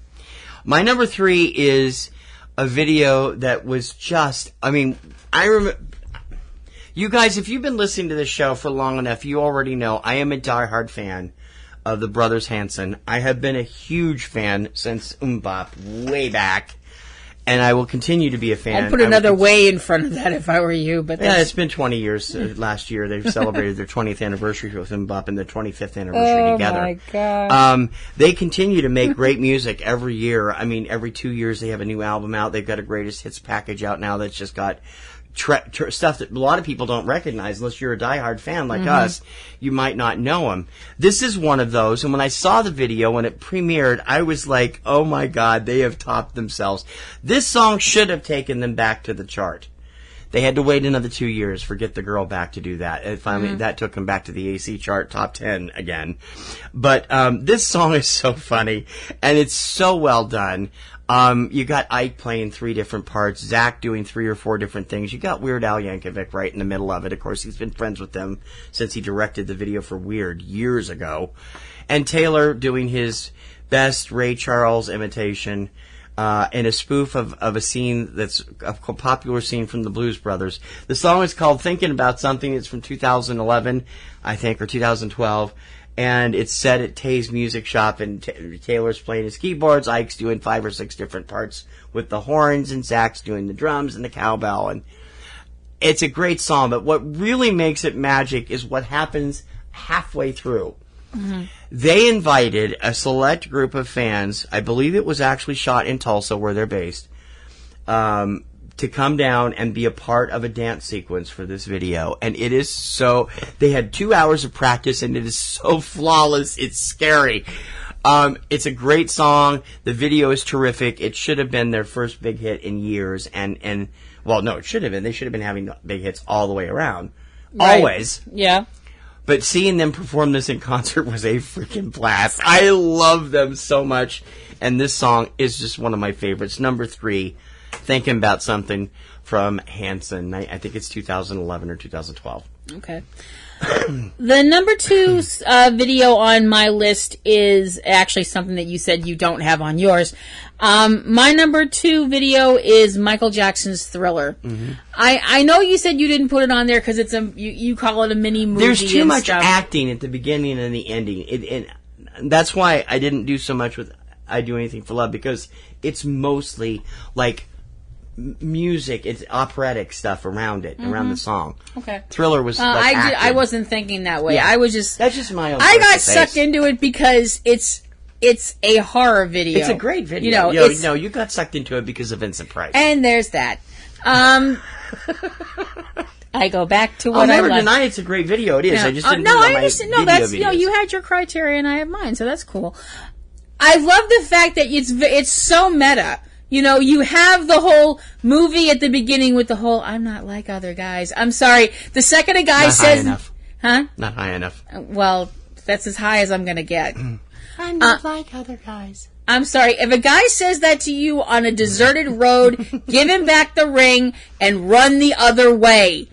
Speaker 1: My number 3 is a video that was just, I mean, I remember, you guys, if you've been listening to this show for long enough, you already know I am a diehard fan of the Brothers Hanson. I have been a huge fan since MMMBop way back, and I will continue to be a fan.
Speaker 5: I'd put another way in front of that if I were you. But
Speaker 1: yeah, it's been 20 years. Last year they celebrated their 20th anniversary with MMMBop and their 25th anniversary together.
Speaker 5: Oh my God!
Speaker 1: They continue to make great music every year. I mean, every 2 years they have a new album out. They've got a greatest hits package out now that's just got stuff that a lot of people don't recognize unless you're a diehard fan like us. You might not know them. This is one of those, and when I saw the video when it premiered, I was like, oh my God, they have topped themselves. This song should have taken them back to the chart. They had to wait another 2 years for Get the Girl Back to do that. And finally, that took them back to the AC chart top 10 again. But this song is so funny, and it's so well done. You got Ike playing 3 different parts, Zach doing 3 or 4 different things. You got Weird Al Yankovic right in the middle of it. Of course, he's been friends with them since he directed the video for Weird years ago. And Taylor doing his best Ray Charles imitation, in a spoof of a scene that's a popular scene from the Blues Brothers. The song is called Thinking About Something. It's from 2011, I think, or 2012. And it's set at Tay's music shop, and Taylor's playing his keyboards, Ike's doing 5 or 6 different parts with the horns, and Zach's doing the drums and the cowbell. And it's a great song, but what really makes it magic is what happens halfway through. They invited a select group of fans, I believe it was actually shot in Tulsa, where they're based, to come down and be a part of a dance sequence for this video. And it is so, they had 2 hours of practice, and it is so flawless, it's scary. It's a great song, the video is terrific, it should have been their first big hit in years, and well, no, it should have been, they should have been having big hits all the way around. Right. Always.
Speaker 5: Yeah.
Speaker 1: But seeing them perform this in concert was a freaking blast. I love them so much, and this song is just one of my favorites. Number 3, Thinking About Something from Hanson. I think it's 2011 or 2012.
Speaker 5: Okay. The number 2 video on my list is actually something that you said you don't have on yours. My number 2 video is Michael Jackson's Thriller. I know you said you didn't put it on there because it's you call it a mini movie.
Speaker 1: There's too much
Speaker 5: stuff.
Speaker 1: acting at the beginning and the ending. And that's why I didn't do so much with I Do Anything for Love, because it's mostly like music, it's operatic stuff around it, around the song. Okay. Thriller was like
Speaker 5: I wasn't thinking that way.
Speaker 1: Yeah.
Speaker 5: I was just...
Speaker 1: That's just my own
Speaker 5: I got sucked into it because it's a horror video.
Speaker 1: It's a great video. You got sucked into it because of Vincent Price.
Speaker 5: And there's that. I go back to what
Speaker 1: I'll never
Speaker 5: I
Speaker 1: deny it's a great video. It is.
Speaker 5: No.
Speaker 1: I just didn't
Speaker 5: no,
Speaker 1: do
Speaker 5: I
Speaker 1: my
Speaker 5: understand.
Speaker 1: video
Speaker 5: No, that's
Speaker 1: videos.
Speaker 5: you had your criteria and I have mine, so that's cool. I love the fact that it's so meta. You have the whole movie at the beginning with the whole, I'm not like other guys. I'm sorry. The second a guy says...
Speaker 1: Not high enough.
Speaker 5: Huh?
Speaker 1: Not high enough.
Speaker 5: Well, that's as high as I'm going to get.
Speaker 1: I'm not like other guys.
Speaker 5: I'm sorry. If a guy says that to you on a deserted road, give him back the ring and run the other way.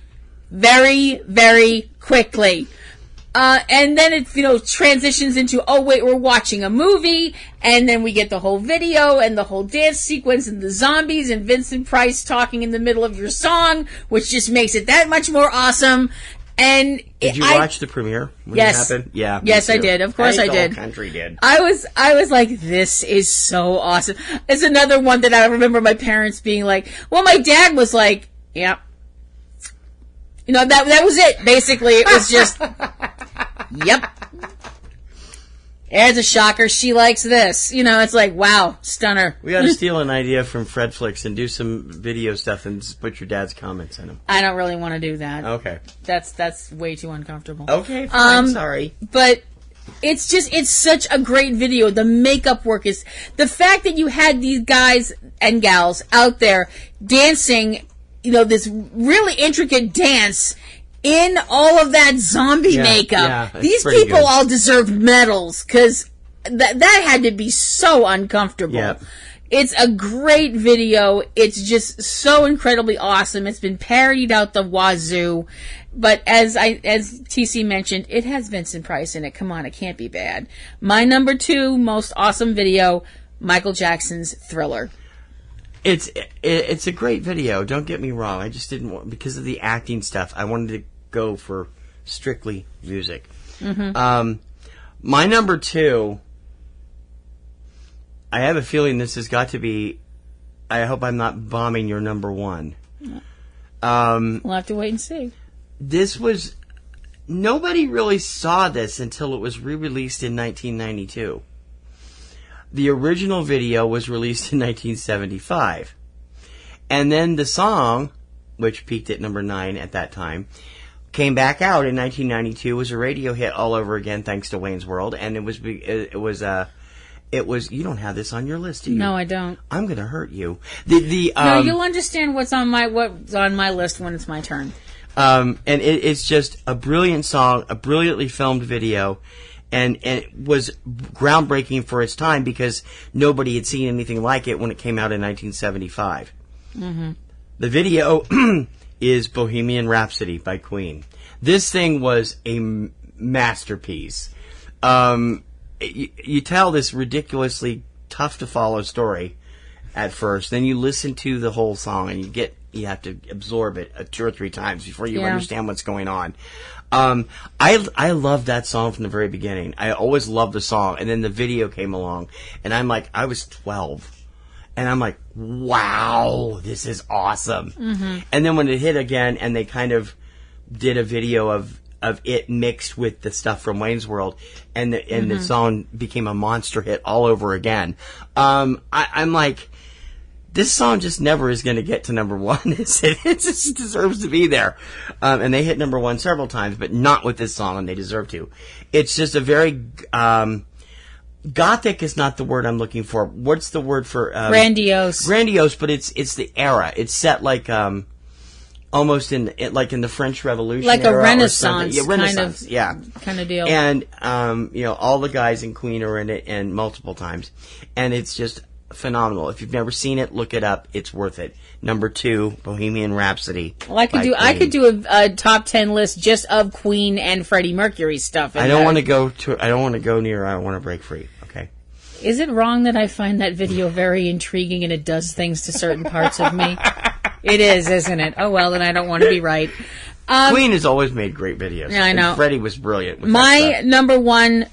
Speaker 5: Very, very quickly. And then it, transitions into, oh wait, we're watching a movie, and then we get the whole video and the whole dance sequence and the zombies and Vincent Price talking in the middle of your song, which just makes it that much more awesome. And
Speaker 1: did you watch the premiere when it happened? Yeah.
Speaker 5: Yes, I did. Of course I did.
Speaker 1: The whole country did.
Speaker 5: I was like, this is so awesome. It's another one that I remember my parents being like, well, my dad was like, yeah. That was it. Basically, it was just, yep. There's a shocker. She likes this. It's like, wow, stunner.
Speaker 1: We got to steal an idea from Fredflix and do some video stuff and just put your dad's comments in them.
Speaker 5: I don't really want to do that.
Speaker 1: Okay.
Speaker 5: That's way too uncomfortable.
Speaker 1: Okay, fine, sorry.
Speaker 5: But it's such a great video. The makeup work is, the fact that you had these guys and gals out there dancing, this really intricate dance in all of that zombie makeup. These people good. All deserved medals because that had to be so uncomfortable. Yep. It's a great video. It's just so incredibly awesome. It's been parodied out the wazoo. But as TC mentioned, it has Vincent Price in it. Come on, it can't be bad. My number 2 most awesome video, Michael Jackson's Thriller.
Speaker 1: It's a great video. Don't get me wrong. I just didn't want, because of the acting stuff, I wanted to go for strictly music. Mm-hmm. My number 2, I have a feeling this has got to be, I hope I'm not bombing your number 1.
Speaker 5: We'll have to wait and see.
Speaker 1: This was, nobody really saw this until it was re-released in 1992. The original video was released in 1975. And then the song, which peaked at number 9 at that time, came back out in 1992, was a radio hit all over again thanks to Wayne's World, and it was you don't have this on your list, do you?
Speaker 5: No, I don't.
Speaker 1: I'm going to hurt you.
Speaker 5: No, you'll understand what's on my list when it's my turn.
Speaker 1: And it's just a brilliant song, a brilliantly filmed video, and it was groundbreaking for its time because nobody had seen anything like it when it came out in 1975. Mm-hmm. The video is Bohemian Rhapsody by Queen. This thing was a masterpiece. You tell this ridiculously tough-to-follow story at first, then you listen to the whole song, and you have to absorb it 2 or 3 times before you understand what's going on. I loved that song from the very beginning. I always loved the song, and then the video came along, and I was 12. And I'm like, wow, this is awesome. Mm-hmm. And then when it hit again, and they kind of did a video of it mixed with the stuff from Wayne's World, and the song became a monster hit all over again. I'm like, this song just never is going to get to number 1. It just deserves to be there. And they hit number 1 several times, but not with this song, and they deserve to. It's just a very... Gothic is not the word I'm looking for. What's the word for...
Speaker 5: grandiose.
Speaker 1: Grandiose, but it's the era. It's set like... almost in the French Revolution,
Speaker 5: like
Speaker 1: era
Speaker 5: a Renaissance,
Speaker 1: kind of
Speaker 5: deal.
Speaker 1: And all the guys in Queen are in it, and multiple times, and it's just phenomenal. If you've never seen it, look it up. It's worth it. Number 2, Bohemian Rhapsody.
Speaker 5: Well, I could do a top 10 list just of Queen and Freddie Mercury stuff.
Speaker 1: I don't want to go near I Want to Break Free. Okay.
Speaker 5: Is it wrong that I find that video very intriguing and it does things to certain parts of me? It is, isn't it? Oh, well, then I don't want to be right.
Speaker 1: Queen has always made great videos.
Speaker 5: Yeah, I know.
Speaker 1: And Freddie was brilliant with
Speaker 5: my number 1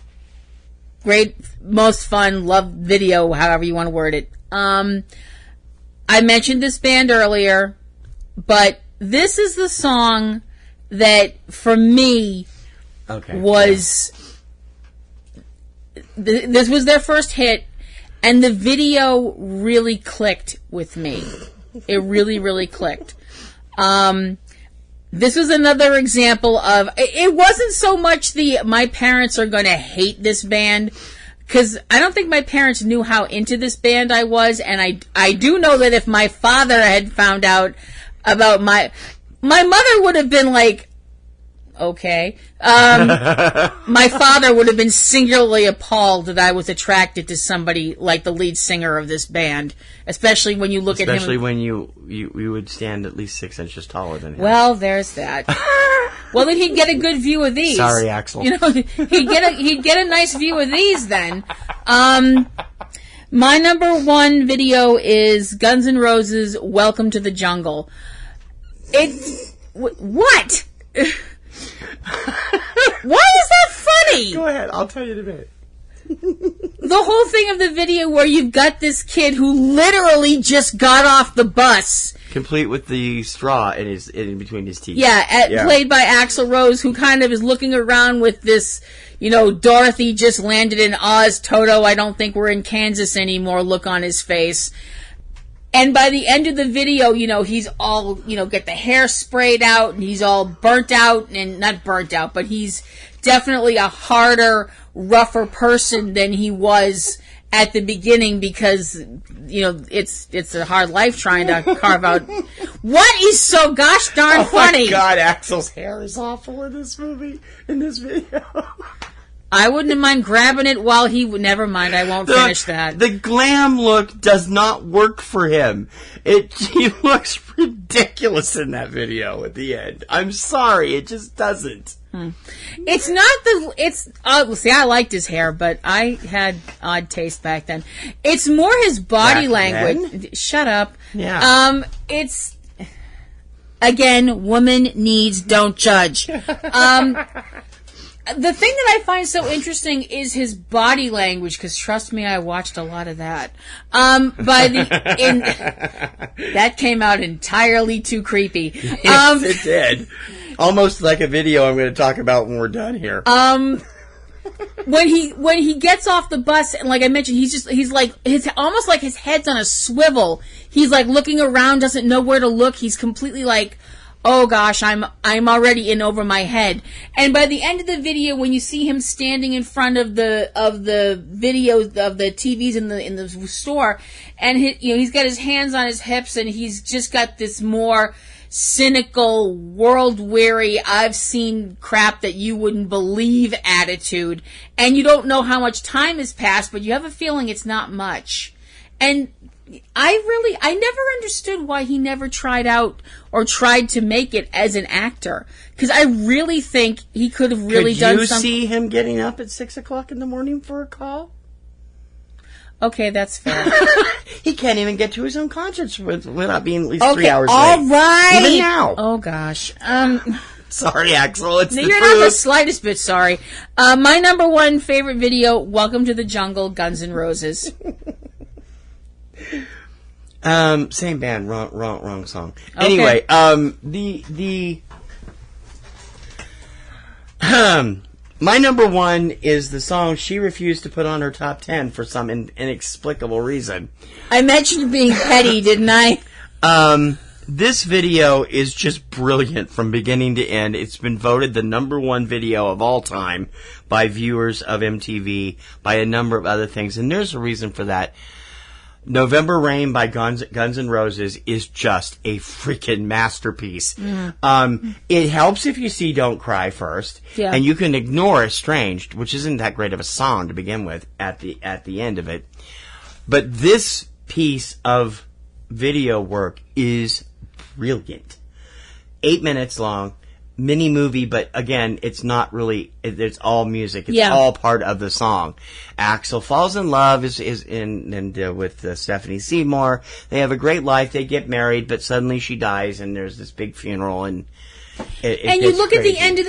Speaker 5: great, most fun, loved video, however you want to word it. I mentioned this band earlier, but this is the song that, for me, was... Yeah. This was their first hit, and the video really clicked with me. It really, really clicked. This was another example of... It wasn't so much my parents are going to hate this band, because I don't think my parents knew how into this band I was, and I do know that if my father had found out about my mother would have been like, okay. My father would have been singularly appalled that I was attracted to somebody like the lead singer of this band, especially when you look at him.
Speaker 1: Especially when you would stand at least 6 inches taller than him.
Speaker 5: Well, there's that. Well, then he'd get a good view of these.
Speaker 1: Sorry, Axel.
Speaker 5: He'd get a nice view of these then. My number 1 video is Guns N' Roses' "Welcome to the Jungle." What? Why is that funny?
Speaker 1: Go ahead, I'll tell you in a minute.
Speaker 5: The whole thing of the video where you've got this kid who literally just got off the bus,
Speaker 1: complete with the straw in between his teeth.
Speaker 5: Played by Axl Rose, who kind of is looking around with this, Dorothy just landed in Oz, Toto, I don't think we're in Kansas anymore look on his face. And by the end of the video, he's all, get the hair sprayed out, and he's all burnt out, and not burnt out, but he's definitely a harder, rougher person than he was at the beginning because, it's a hard life trying to carve out. What is so gosh darn funny?
Speaker 1: Oh my God, Axel's hair is awful in this video.
Speaker 5: I wouldn't mind grabbing it while never mind, I won't finish that.
Speaker 1: The glam look does not work for him. He looks ridiculous in that video at the end. I'm sorry, it just doesn't.
Speaker 5: It's not see, I liked his hair, but I had odd taste back then. It's more his body language. Shut up.
Speaker 1: Yeah.
Speaker 5: It's, again, woman needs, don't judge. The thing that I find so interesting is his body language, because trust me, I watched a lot of that. That came out entirely too creepy.
Speaker 1: Yes, it did. Almost like a video I'm going to talk about when we're done here.
Speaker 5: When he gets off the bus, and like I mentioned, he's like almost like his head's on a swivel. He's like looking around, doesn't know where to look. He's completely like, oh gosh, I'm already in over my head. And by the end of the video, when you see him standing in front of the videos of the TVs in the store, and he's got his hands on his hips, and he's just got this more cynical, world-weary, I've seen crap that you wouldn't believe attitude, and you don't know how much time has passed, but you have a feeling it's not much. And I never understood why he never tried out or tried to make it as an actor, because I really think he could have really done something.
Speaker 1: Could you see him getting up at 6 o'clock in the morning for a call?
Speaker 5: Okay, that's fair.
Speaker 1: He can't even get to his own concerts without being at least 3 hours late.
Speaker 5: All right.
Speaker 1: Even now.
Speaker 5: Oh gosh.
Speaker 1: Sorry, Axel. It's the
Speaker 5: You're
Speaker 1: truth.
Speaker 5: not the slightest bit sorry. My number one favorite video: "Welcome to the Jungle," Guns N' Roses.
Speaker 1: Same band, wrong song. Okay. Anyway, my number one is the song she refused to put on her top 10 for some inexplicable reason.
Speaker 5: I mentioned being petty, didn't I?
Speaker 1: This video is just brilliant from beginning to end. It's been voted the number one video of all time by viewers of MTV, by a number of other things, and there's a reason for that. November Rain by Guns N' Roses is just a freaking masterpiece. Mm. It helps if you see Don't Cry first, and you can ignore Estranged, which isn't that great of a song to begin with at the end of it. But this piece of video work is brilliant. 8 minutes long, mini movie, but again, it's not really, it's all music. It's all part of the song. Axel falls in love with Stephanie Seymour. They have a great life. They get married, but suddenly she dies, and there's this big funeral, and
Speaker 5: you look at the end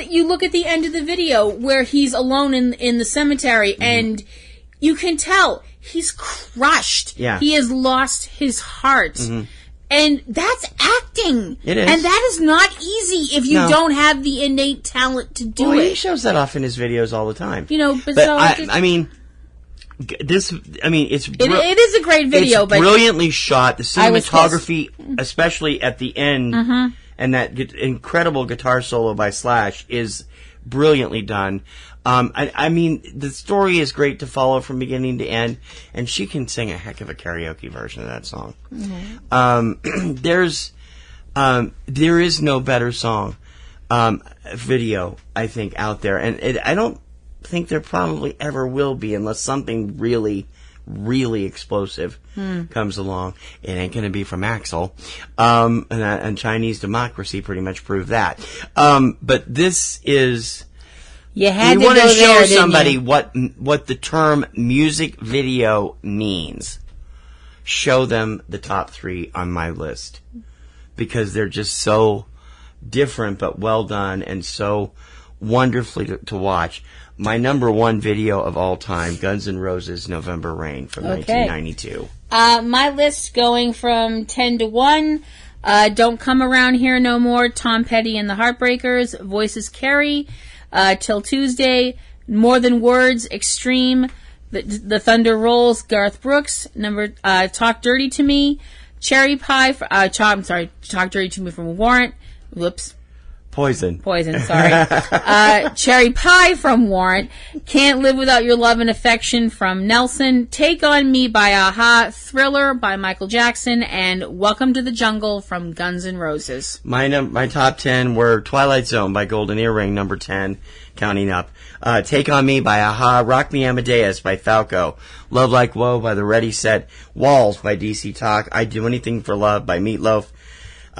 Speaker 5: of the video where he's alone in the cemetery, and you can tell he's crushed. Yeah. He has lost his heart. Mm-hmm. And that's acting.
Speaker 1: It is.
Speaker 5: And that is not easy if you don't have the innate talent to do it.
Speaker 1: He shows that off in his videos all the time.
Speaker 5: It is a great video.
Speaker 1: It's brilliantly shot. The cinematography, especially at the end, and that incredible guitar solo by Slash is brilliantly done. The story is great to follow from beginning to end, and she can sing a heck of a karaoke version of that song. Mm-hmm. There is no better song, video, I think, out there, and I don't think there probably ever will be unless something really, really explosive comes along. It ain't going to be from Axel, and Chinese Democracy pretty much proved that. But this is... You want to show somebody what the term music video means. Show them the top 3 on my list, because they're just so different but well done and so wonderfully to watch. My number one video of all time, Guns N' Roses' November Rain from 1992.
Speaker 5: My list going from 10 to 1. Don't Come Around Here No More, Tom Petty and the Heartbreakers, Voices Carry, Till Tuesday, More Than Words, Extreme, The Thunder Rolls, Garth Brooks, Talk Dirty to Me, Cherry Pie, Talk Dirty to Me from Warrant,
Speaker 1: Poison,
Speaker 5: sorry. Cherry Pie from Warrant, Can't Live Without Your Love and Affection from Nelson, Take On Me by Aha, Thriller by Michael Jackson, and Welcome to the Jungle from Guns N' Roses.
Speaker 1: My top 10 were Twilight Zone by Golden Earring, number 10, counting up. Take On Me by Aha, Rock Me Amadeus by Falco, Love Like Woe by The Ready Set, Walls by DC Talk, I'd Do Anything for Love by Meatloaf,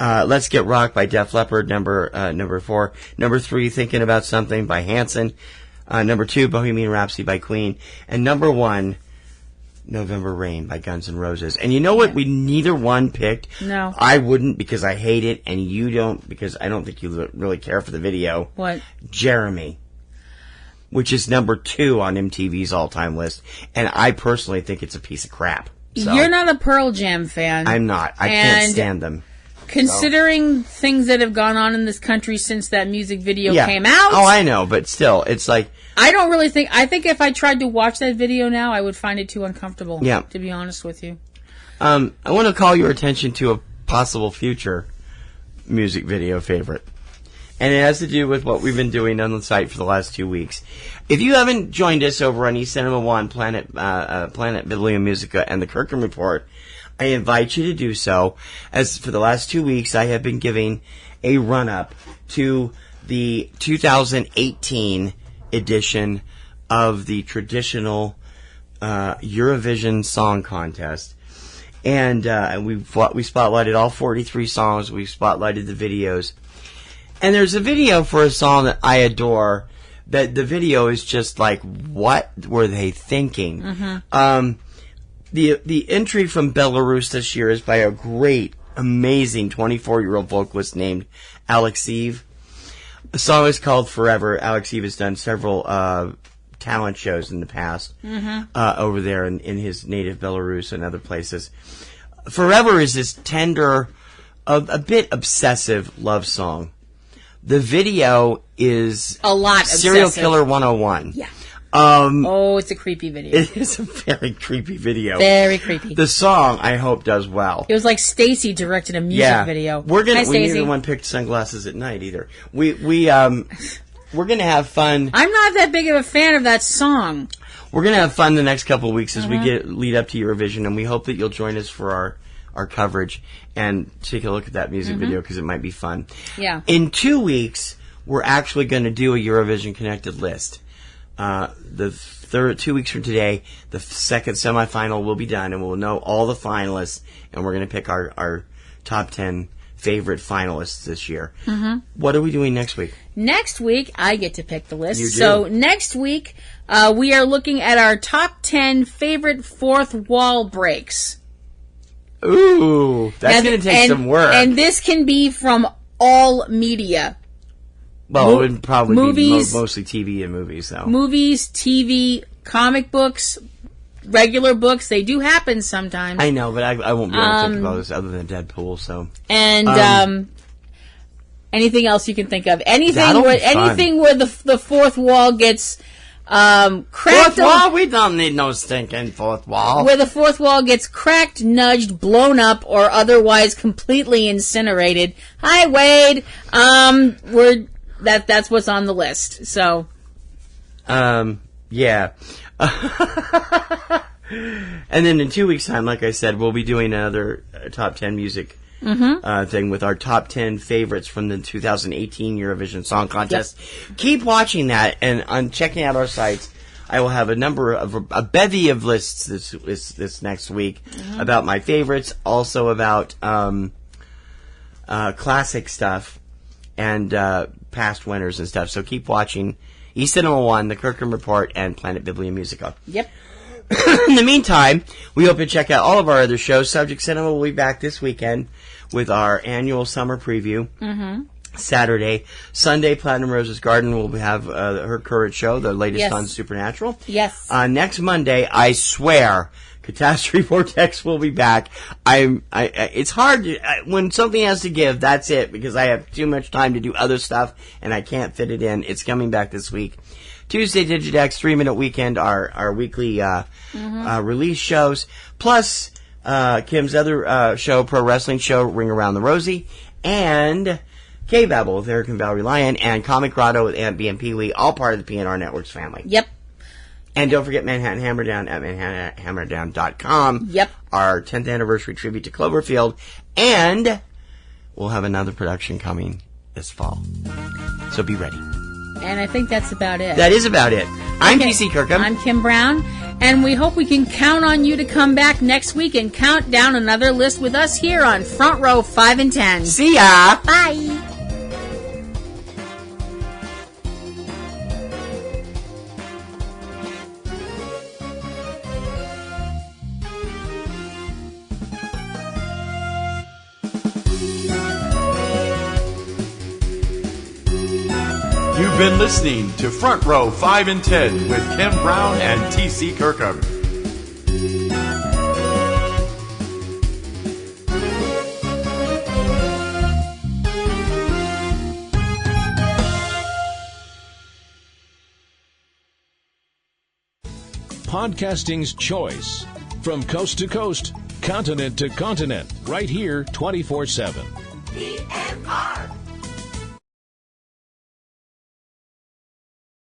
Speaker 1: Let's Get Rocked by Def Leppard, number 4. Number 3, Thinking About Something by Hanson. Number 2, Bohemian Rhapsody by Queen. And number 1, November Rain by Guns N' Roses. And you know what? We neither one picked.
Speaker 5: No.
Speaker 1: I wouldn't because I hate it, and you don't because I don't think you really care for the video.
Speaker 5: What?
Speaker 1: Jeremy, which is number 2 on MTV's all-time list. And I personally think it's a piece of crap. So,
Speaker 5: you're not a Pearl Jam fan.
Speaker 1: I'm not. I can't stand them.
Speaker 5: Considering things that have gone on in this country since that music video came out.
Speaker 1: Oh, I know, but still, it's like...
Speaker 5: I don't really think... I think if I tried to watch that video now, I would find it too uncomfortable, to be honest with you.
Speaker 1: I want to call your attention to a possible future music video favorite. And it has to do with what we've been doing on the site for the last 2 weeks. If you haven't joined us over on eCinemaOne, Planet BiblioMusica, and the Kirkham Report, I invite you to do so, as for the last 2 weeks I have been giving a run-up to the 2018 edition of the traditional Eurovision Song Contest. And we spotlighted all 43 songs, we spotlighted the videos. And there's a video for a song that I adore, that the video is just like, what were they thinking? Mm-hmm. The entry from Belarus this year is by a great, amazing 24-year-old vocalist named Alexeyev. The song is called Forever. Alexeyev has done several talent shows in the past over there in his native Belarus and other places. Forever is this tender, a bit obsessive love song. The video is
Speaker 5: a lot
Speaker 1: Serial
Speaker 5: obsessive.
Speaker 1: Killer 101.
Speaker 5: Yeah.
Speaker 1: Oh,
Speaker 5: it's a creepy video.
Speaker 1: It is a very creepy video.
Speaker 5: Very creepy.
Speaker 1: The song, I hope, does well.
Speaker 5: It was like Stacy directed a music video.
Speaker 1: We
Speaker 5: Stacey.
Speaker 1: neither one picked Sunglasses at Night either. We're gonna have fun.
Speaker 5: I'm not that big of a fan of that song.
Speaker 1: We're gonna have fun the next couple of weeks as we lead up to Eurovision, and we hope that you'll join us for our coverage and take a look at that music video because it might be fun.
Speaker 5: Yeah.
Speaker 1: In 2 weeks, we're actually going to do a Eurovision connected list. 2 weeks from today, the second semifinal will be done, and we'll know all the finalists, and we're going to pick our top 10 favorite finalists this year. Mm-hmm. What are we doing next week?
Speaker 5: Next week, I get to pick the list.
Speaker 1: You do.
Speaker 5: So next week, we are looking at our top 10 favorite fourth wall breaks.
Speaker 1: Ooh, that's going to take some work.
Speaker 5: And this can be from all media.
Speaker 1: Well, it would probably
Speaker 5: movies,
Speaker 1: be mostly TV and movies, though.
Speaker 5: Movies, TV, comic books, regular books. They do happen sometimes.
Speaker 1: I know, but I won't be able to think about this other than Deadpool, so.
Speaker 5: And anything else you can think of. Anything where the fourth wall gets cracked.
Speaker 1: Fourth wall? We don't need no stinking fourth wall.
Speaker 5: Where the fourth wall gets cracked, nudged, blown up, or otherwise completely incinerated. Hi, Wade. That's what's on the list. So,
Speaker 1: yeah. And then in 2 weeks' time, like I said, we'll be doing another top 10 music thing with our top 10 favorites from the 2018 Eurovision Song Contest. Yep. Keep watching that, and on checking out our sites, I will have a bevy of lists this next week about my favorites, also about classic stuff and past winners and stuff. So keep watching eCinemaOne, the Kirkham Report, and Planet BiblioMusica.
Speaker 5: Yep.
Speaker 1: In the meantime, we hope you check out all of our other shows. Subject Cinema will be back this weekend with our annual summer preview. Saturday. Sunday, Platinum Rose's Garden will have her current show, the latest on Supernatural.
Speaker 5: Yes.
Speaker 1: Next Monday, I swear, Catastrophe Vortex will be back. It's hard when something has to give. That's it, because I have too much time to do other stuff and I can't fit it in. It's coming back this week. Tuesday, Digidex, 3-Minute Weekend, our weekly release shows, plus Kim's other show, pro wrestling show, Ring Around the Rosie, and Cavebabble with Eric and Valerie Lyon, and Comic Grotto with Aunt B and Pee Wee, all part of the PNRNetworks family.
Speaker 5: Yep.
Speaker 1: And don't forget Manhattan Hammerdown at manhattanhammerdown.com.
Speaker 5: Yep.
Speaker 1: Our 10th anniversary tribute to Cloverfield, and we'll have another production coming this fall. So be ready.
Speaker 5: And I think that's about it.
Speaker 1: That is about it. I'm
Speaker 5: Okay.
Speaker 1: TC Kirkham.
Speaker 5: I'm Kim Brown. And we hope we can count on you to come back next week and count down another list with us here on Front Row 5 and 10.
Speaker 1: See ya.
Speaker 5: Bye.
Speaker 4: You've been listening to Front Row 5 and 10 with Kim Brown and TC Kirkham.
Speaker 2: Podcasting's choice. From coast to coast, continent to continent, right here 24/7.
Speaker 6: PNRNetworks.